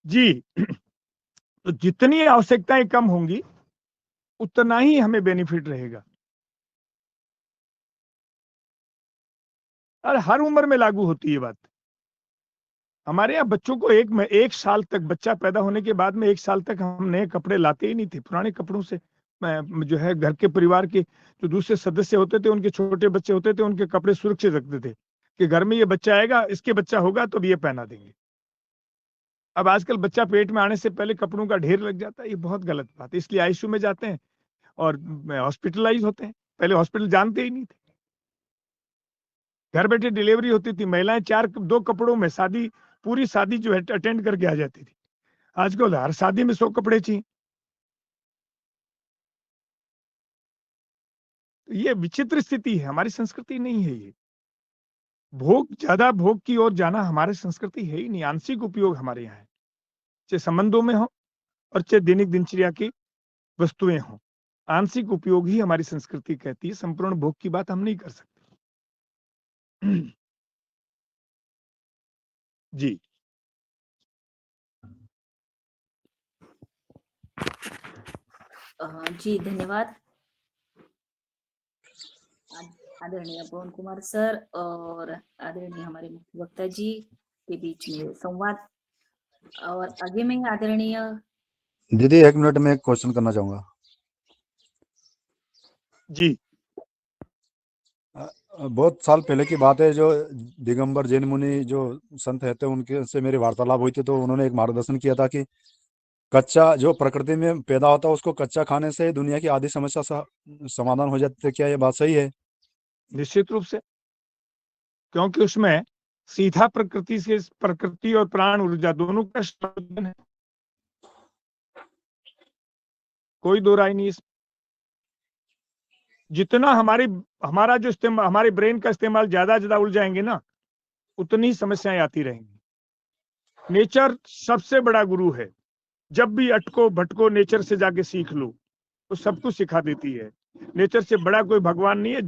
[SPEAKER 2] जी तो जितनी आवश्यकताएं कम होंगी उतना ही हमें बेनिफिट रहेगा और हर उम्र में लागू होती है बात। हमारे यहाँ बच्चों को एक साल तक, बच्चा पैदा होने के बाद में 1 साल तक हम नए कपड़े लाते ही नहीं थे। पुराने कपड़ों से जो है घर के परिवार के जो दूसरे सदस्य होते थे, उनके छोटे बच्चे होते थे, उनके कपड़े सुरक्षित रखते थे कि घर में ये बच्चा आएगा, इसके बच्चा होगा तो ये पहना देंगे। अब आजकल बच्चा पेट में आने से पहले कपड़ों का ढेर लग जाता है, ये बहुत गलत बात है। इसलिए आईसीयू में जाते हैं और हॉस्पिटलाइज होते हैं। पहले हॉस्पिटल जानते ही नहीं थे। घर बैठे डिलीवरी होती थी, महिलाएं 2 कपड़ों में पूरी शादी जो है अटेंड करके आ जाती थी। आजकल हर शादी में 100 कपड़े चाहिए। ये विचित्र स्थिति है, हमारी संस्कृति नहीं है ये। ज्यादा भोग की ओर जाना हमारी संस्कृति है ही नहीं। आंशिक उपयोग हमारे यहाँ है, चाहे संबंधों में हो और चाहे दैनिक दिनचर्या की वस्तुएं हो। आंशिक उपयोग ही हमारी संस्कृति कहती है। संपूर्ण भोग की बात हम नहीं कर सकते। जी
[SPEAKER 1] जी धन्यवाद आदरणीय पवन कुमार सर और आदरणीय हमारे मुख्य वक्ता जी के बीच में संवाद। और आगे में आदरणीय
[SPEAKER 11] दीदी 1 मिनट में एक क्वेश्चन करना चाहूंगा।
[SPEAKER 2] जी
[SPEAKER 11] बहुत साल पहले की बात है, जो दिगंबर जैन मुनि जो संत रहते हैं उनके से मेरी वार्तालाप हुई थी, तो उन्होंने एक मार्गदर्शन किया था कि कच्चा जो प्रकृति में पैदा होता है उसको कच्चा खाने से दुनिया की आधी समस्या समाधान हो जाती है। क्या ये बात सही है?
[SPEAKER 2] निश्चित रूप से, क्योंकि उसमें सीधा प्रकृति और प्राण ऊर्जा दोनों का संयोजन है। कोई दो राय नहीं। जितना हमारा जो हमारे ब्रेन का इस्तेमाल ज्यादा उलझाएंगे ना, उतनी समस्याएं आती रहेंगी। नेचर सबसे बड़ा गुरु है। जब भी अटको भटको नेचर से जाके सीख लो, तो सब कुछ सिखा देती है। नेचर से बड़ा कोई भगवान नहीं है,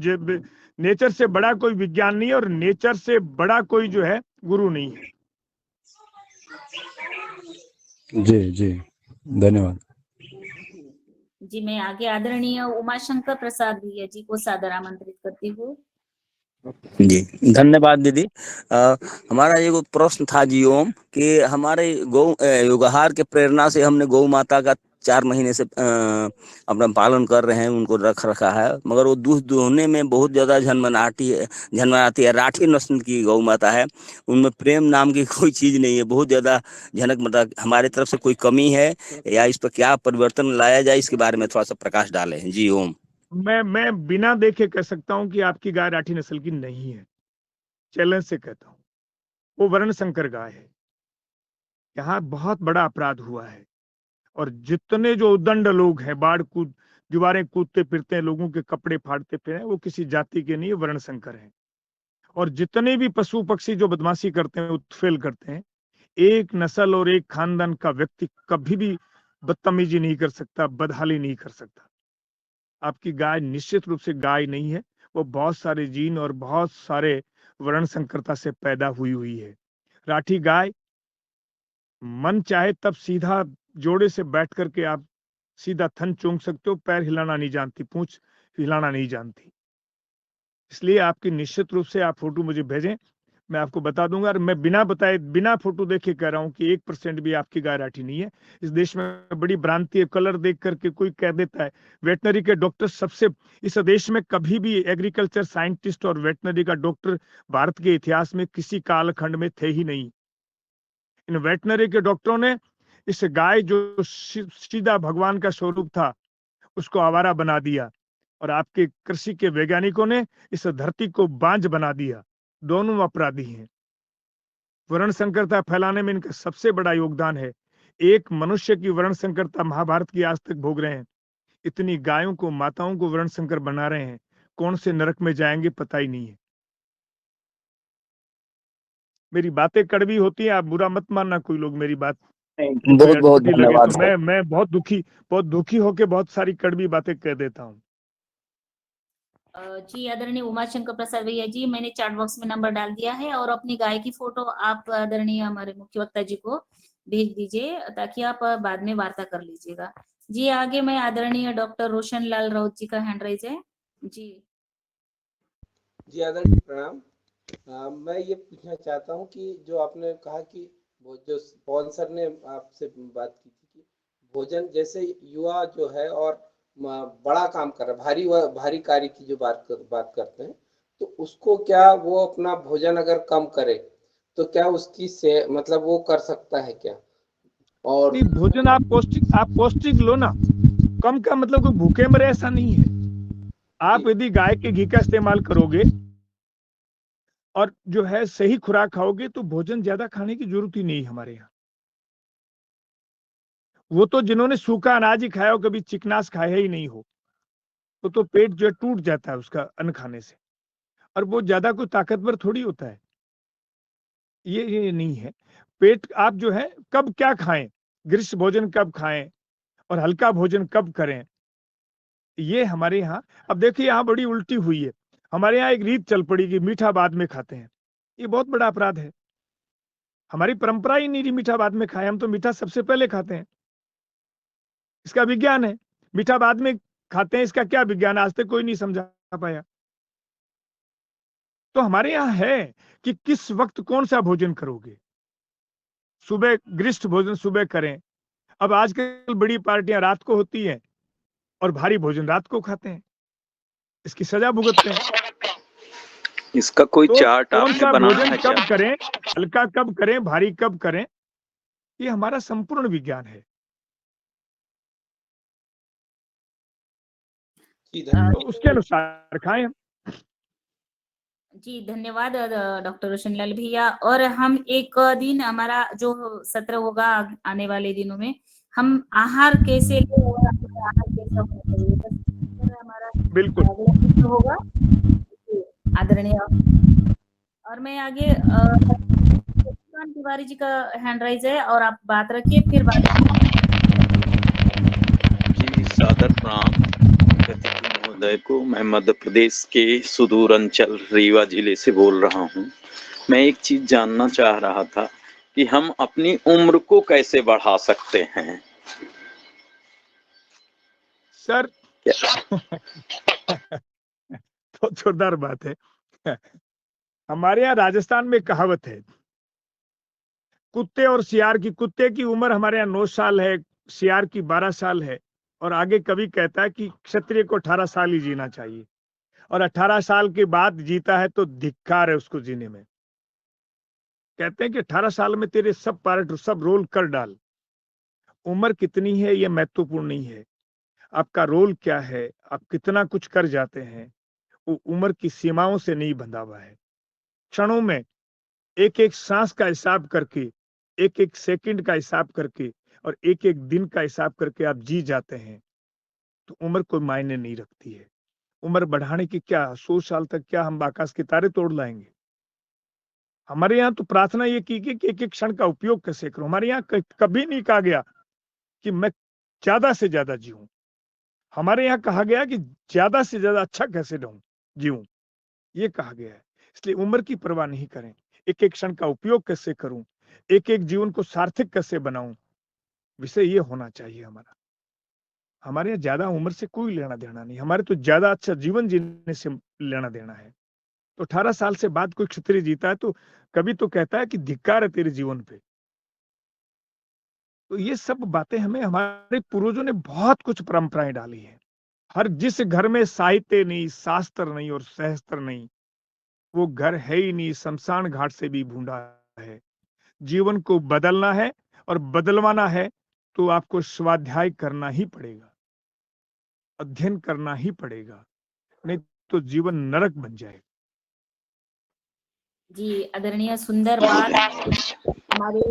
[SPEAKER 2] नेचर से बड़ा कोई विज्ञान नहीं है, और नेचर से बड़ा कोई जो है गुरु नहीं है।
[SPEAKER 11] जी जी धन्यवाद।
[SPEAKER 1] जी मैं आगे आदरणीय उमाशंकर प्रसाद भैया जी को सादर आमंत्रित करती हूँ।
[SPEAKER 10] जी धन्यवाद दीदी। हमारा एक प्रश्न था जी ओम कि हमारे युगाहार के प्रेरणा से हमने गौ माता का 4 महीने से अपना पालन कर रहे हैं, उनको रख रखा है, मगर वो दूध दुहने में बहुत ज्यादा झनझनाती है। राठी नस्ल की गौ माता है, उनमें प्रेम नाम की कोई चीज नहीं है, बहुत ज्यादा झनक। मतलब हमारी तरफ से कोई कमी है या इस पर क्या परिवर्तन लाया जाए, इसके बारे में थोड़ा सा प्रकाश डालें। जी ओम।
[SPEAKER 2] मैं बिना देखे कह सकता हूं कि आपकी गाय राठी नस्ल की नहीं है। चैलेंज से कहता हूं, वो वर्ण संकर गाय है। यहाँ बहुत बड़ा अपराध हुआ है, और जितने जो उदंड लोग हैं, दीवारें कूदते फिरते हैं, लोगों के कपड़े फाड़ते फिरते हैं, वो किसी जाति के नहीं, वर्ण संकर है। और जितने भी पशु पक्षी जो बदमाशी करते हैं, उत्फेल करते हैं, एक नस्ल और एक खानदान का व्यक्ति कभी भी बदतमीजी नहीं कर सकता, बदहाली नहीं कर सकता। आपकी गाय निश्चित रूप से गाय नहीं है, वो बहुत सारे जीन और बहुत सारे वर्ण संकरता से पैदा हुई है। राठी गाय मन चाहे तब सीधा जोड़े से बैठ करके आप सीधा थन चूम सकते हो, पैर हिलाना नहीं जानती, पूंछ हिलाना नहीं जानती। इसलिए आपकी निश्चित रूप से आप फोटो मुझे भेजें, मैं आपको बता दूंगा। और मैं बिना फोटो देखे कह रहा हूं कि 1% भी आपकी गाय राठी नहीं है। इस देश में बड़ी भ्रांति है, कलर देख करके कोई कह देता है। वेटनरी के डॉक्टर इस देश में कभी भी एग्रीकल्चर साइंटिस्ट और वेटनरी का डॉक्टर भारत के इतिहास में किसी कालखंड में थे ही नहीं। इन वेटनरी के डॉक्टरों ने इस गाय जो सीधा भगवान का स्वरूप था, उसको आवारा बना दिया, और आपके कृषि के वैज्ञानिकों ने इस धरती को बांझ बना दिया। दोनों अपराधी हैं। वर्ण संकरता फैलाने में इनका सबसे बड़ा योगदान है। एक मनुष्य की वर्ण संकरता महाभारत की आज तक भोग रहे हैं। इतनी गायों को, माताओं को वर्ण संकर बना रहे हैं, कौन से नरक में जाएंगे पता ही नहीं है। मेरी बातें कड़वी होती है, आप बुरा मत मानना कोई लोग मेरी बात
[SPEAKER 10] बहुत बहुत
[SPEAKER 2] लगे
[SPEAKER 10] धन्यवाद
[SPEAKER 2] तो मैं बहुत दुखी होके बहुत सारी कड़वी बातें कह देता हूँ।
[SPEAKER 1] जी आदरणीय उमाशंकर प्रसाद भैया जी, मैंने चैट बॉक्स में नंबर डाल दिया है, और अपनी गाय की फोटो आप आदरणीय हमारे मुख्य वक्ता जी को भेज दीजिए ताकि आप बाद में वार्ता कर लीजिएगा। जी, आगे मैं आदरणीय डॉक्टर रोशन लाल राउत जी का हैंड राइज है। जी।
[SPEAKER 14] जी आदरणीय प्रणाम। मैं ये पूछना चाहता हूँ कि जो आपने कहा कि वो जो पवन सर ने आपसे बात की थी कि भोजन जैसे युवा जो है और बड़ा काम कर रहा है, भारी कार्य की जो बात करते हैं, तो उसको क्या वो अपना भोजन अगर कम करे तो क्या उसकी से मतलब वो कर सकता है क्या? और
[SPEAKER 2] नहीं, भोजन आप पौष्टिक लो ना। कम का मतलब कोई भूखे मरे ऐसा नहीं है। आप यदि गाय के घी का इस्तेमाल करोगे और जो है सही खुराक खाओगे तो भोजन ज्यादा खाने की जरूरत ही नहीं हमारे यहाँ। वो तो जिन्होंने सूखा अनाज ही खाया हो, कभी चिकनास खाया ही नहीं हो, तो पेट जो है टूट जाता है उसका अन्न खाने से। और वो ज्यादा कोई ताकतवर थोड़ी होता है। ये नहीं है। पेट आप जो है कब क्या खाएं, गृह्य भोजन कब खाएं और हल्का भोजन कब करें, ये हमारे यहाँ। अब देखिए यहाँ बड़ी उल्टी हुई है। हमारे यहाँ एक रीत चल पड़ी कि मीठा बाद में खाते हैं। ये बहुत बड़ा अपराध है। हमारी परंपरा ही नहीं रही मीठा बाद में खाएं, हम तो मीठा सबसे पहले खाते हैं। इसका विज्ञान है। मीठा बाद में खाते हैं, इसका क्या विज्ञान आज तक कोई नहीं समझा पाया। तो हमारे यहाँ है कि किस वक्त कौन सा भोजन करोगे। सुबह गृष्ट भोजन सुबह करें। अब आजकल बड़ी पार्टियां रात को होती हैं और भारी भोजन रात को खाते हैं, इसकी सजा भुगतते हैं।
[SPEAKER 15] इसका कोई
[SPEAKER 2] तो
[SPEAKER 15] चार्ट
[SPEAKER 2] कौन
[SPEAKER 15] आपने
[SPEAKER 2] सा
[SPEAKER 15] बनाया
[SPEAKER 2] भोजन
[SPEAKER 15] है
[SPEAKER 2] कब
[SPEAKER 15] क्या?
[SPEAKER 2] करें, हल्का कब करें, भारी कब करें, ये हमारा संपूर्ण विज्ञान है। तो उसके अनुसार खाएं हम।
[SPEAKER 1] जी, धन्यवाद डॉक्टर रोशनलाल भैया। और हम एक दिन हमारा जो सत्र होगा आने वाले दिनों में, हम आहार कैसे लें और हमारा आहार कैसा होना चाहिए, बस इस पर हमारा
[SPEAKER 2] बिल्कुल
[SPEAKER 1] अगला सत्र होगा। जी, आदरणीय। और मैं आगे शशिकांत तिवारी जी का हैंड राइज है और आप बात रखिए, फिर बात
[SPEAKER 15] जी सादर प्रणाम महोदय को। मैं मध्य प्रदेश के सुदूर अंचल रीवा जिले से बोल रहा हूँ। मैं एक चीज जानना चाह रहा था कि हम अपनी उम्र को कैसे बढ़ा सकते हैं।
[SPEAKER 2] सर बहुत जोरदार बात है। हमारे यहाँ राजस्थान में कहावत है, कुत्ते और सियार की। कुत्ते की उम्र हमारे यहाँ 9 साल है, सियार की 12 साल है। और आगे कवि कहता है कि क्षत्रिय को 18 साल ही जीना चाहिए, और 18 साल के बाद जीता है तो धिक्कार है उसको जीने में। कहते हैं कि 18 साल में तेरे सब पार्ट सब रोल कर डाल। उम्र कितनी है ये महत्वपूर्ण नहीं है, आपका रोल क्या है, आप कितना कुछ कर जाते हैं, वो उम्र की सीमाओं से नहीं बंधा हुआ है। क्षणों में एक एक सांस का हिसाब करके, एक एक सेकंड का हिसाब करके और एक एक दिन का हिसाब करके आप जी जाते हैं, तो उम्र कोई मायने नहीं रखती है। उम्र बढ़ाने की क्या 100 साल तक क्या हम आकाश के तारे तोड़ लाएंगे। हमारे यहाँ तो प्रार्थना ये की कि एक एक क्षण का उपयोग कैसे करूं। हमारे यहाँ कभी नहीं कहा गया कि मैं ज्यादा से ज्यादा जीऊं। हमारे यहाँ कहा गया कि ज्यादा से ज्यादा अच्छा कैसे रहूं, जीऊं, ये कहा गया है। इसलिए उम्र की परवाह नहीं करें, एक एक क्षण का उपयोग कैसे करूं, एक एक जीवन को सार्थक कैसे बनाऊं, विषय ये होना चाहिए हमारा। हमारे यहाँ ज्यादा उम्र से कोई लेना देना नहीं, हमारे तो ज्यादा अच्छा जीवन जीने से लेना देना है। तो 18 साल से बाद कोई क्षत्रिय जीता है तो कभी तो कहता है कि धिक्कार है तेरे जीवन पे। तो ये सब बातें हमें हमारे पूर्वजों ने बहुत कुछ परंपराएं डाली हैं। हर जिस घर में साहित्य नहीं, शास्त्र नहीं और सहस्त्र नहीं, वो घर है ही नहीं, शमशान घाट से भी भूंडा है। जीवन को बदलना है और बदलवाना है तो आपको स्वाध्याय करना ही पड़ेगा, अध्ययन करना ही पड़ेगा, नहीं तो जीवन नरक बन जाएगा।
[SPEAKER 1] जी, आदरणीय, सुंदर बात। हमारे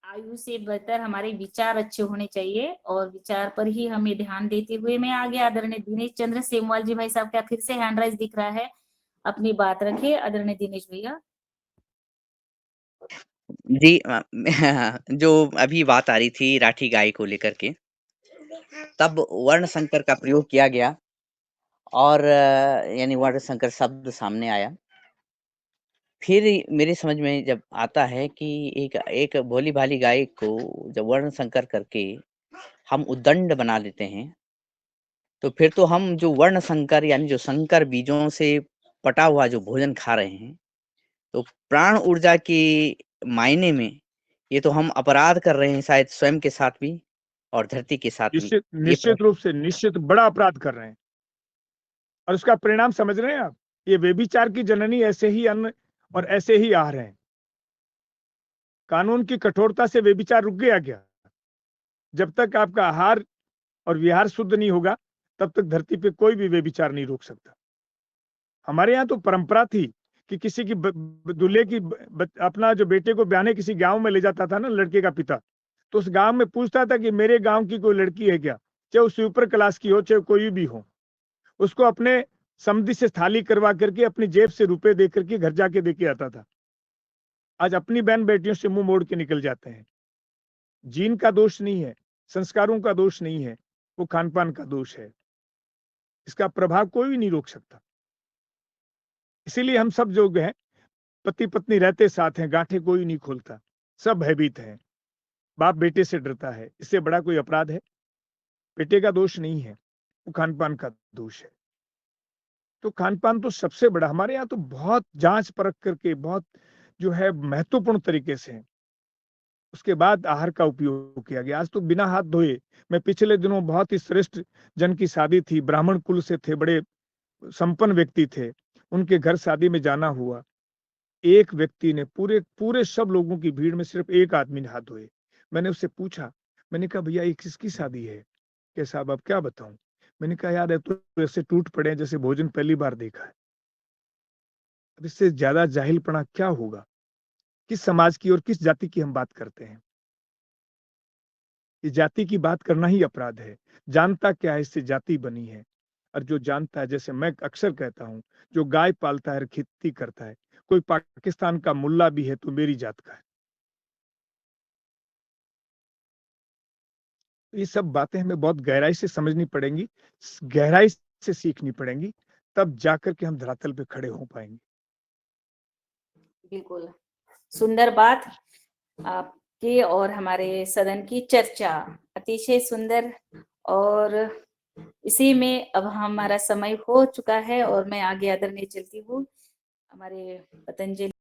[SPEAKER 1] आयु से बेहतर हमारे विचार अच्छे होने चाहिए और विचार पर ही हमें ध्यान देते हुए मैं आगे आदरणीय दिनेश चंद्र सेमवाल जी भाई साहब का फिर से हैंड राइज दिख रहा है, अपनी बात रखिए आदरणीय दिनेश भैया।
[SPEAKER 12] जी जो अभी बात आ रही थी राठी गाय को लेकर के, तब वर्ण संकर का प्रयोग किया गया और यानी वर्ण संकर शब्द सामने आया। फिर मेरे समझ में जब आता है कि एक भोली-भाली गाय को जब वर्ण संकर करके हम उद्दंड बना देते हैं, तो फिर तो हम जो वर्ण संकर यानी जो संकर बीजों से पटा हुआ जो भोजन खा रहे हैं, तो प्राण ऊर्जा के मायने में ये तो हम अपराध कर रहे हैं शायद स्वयं के साथ भी और धरती के साथ भी।
[SPEAKER 2] निश्चित रूप से निश्चित बड़ा अपराध कर रहे हैं और उसका परिणाम समझ रहे हैं आप। ये व्यभिचार की जननी ऐसे ही अन्न और ऐसे ही आहार हैं। कानून की कठोरता से व्यभिचार रुक गया क्या? जब तक आपका आहार और विहार शुद्ध नहीं होगा तब तक धरती पे कोई भी व्यभिचार नहीं रोक सकता। हमारे यहाँ तो परंपरा थी कि किसी की दूल्हे की अपना जो बेटे को ब्याहने किसी गांव में ले जाता था ना लड़के का पिता, तो उस गांव में पूछता था कि मेरे गांव की कोई लड़की है क्या, चाहे उससे ऊपर क्लास की हो चाहे कोई भी हो। उसको अपने समधि से थाली करवा करके अपनी जेब से रुपए दे करके घर जाके दे के आता था। आज अपनी बहन बेटियों से मुंह मोड़ के निकल जाते हैं। जीन का दोष नहीं है, संस्कारों का दोष नहीं है, वो खान पान का दोष है। इसका प्रभाव कोई भी नहीं रोक सकता। इसीलिए हम सब जो हैं पति पत्नी रहते साथ हैं, गांठें कोई नहीं खोलता, सब भयभीत हैं। बाप बेटे से डरता है, इससे बड़ा कोई अपराध है? बेटे का दोष नहीं है, वो खान पान का दोष है। तो खान पान तो सबसे बड़ा, हमारे यहाँ तो बहुत जांच परख करके बहुत जो है महत्वपूर्ण तरीके से उसके बाद आहार का उपयोग किया गया। आज तो बिना हाथ धोए, मैं पिछले दिनों बहुत ही श्रेष्ठ जन की शादी थी, ब्राह्मण कुल से थे, बड़े संपन्न व्यक्ति थे, उनके घर शादी में जाना हुआ। एक व्यक्ति ने पूरे सब लोगों की भीड़ में सिर्फ एक आदमी ने हाथ धोए। मैंने उससे पूछा, मैंने कहा भैया ये किसकी शादी है? कि साहब अब क्या बताऊं? मैंने कहा यार तो ऐसे टूट पड़े हैं जैसे भोजन पहली बार देखा है। अब इससे ज्यादा जाहिलपना क्या होगा? किस समाज की और किस जाति की हम बात करते हैं? ये जाति की बात करना ही अपराध है। जानता क्या है इससे जाति बनी है। और जो जानता है, जैसे मैं अक्सर कहता हूं, जो गाय पालता है, खेती करता है, कोई पाकिस्तान का मुल्ला भी है तो मेरी जात का है। ये सब बातें हमें बहुत गहराई से समझनी पड़ेंगी, गहराई से सीखनी पड़ेंगी, तब जाकर के हम धरातल पे खड़े हो पाएंगे।
[SPEAKER 1] बिल्कुल सुंदर बात आपके और हमारे सदन की चर्चा अतिशय सुंदर। और इसी में अब हमारा समय हो चुका है और मैं आगे आदरणीय चलती हूँ। हमारे पतंजलि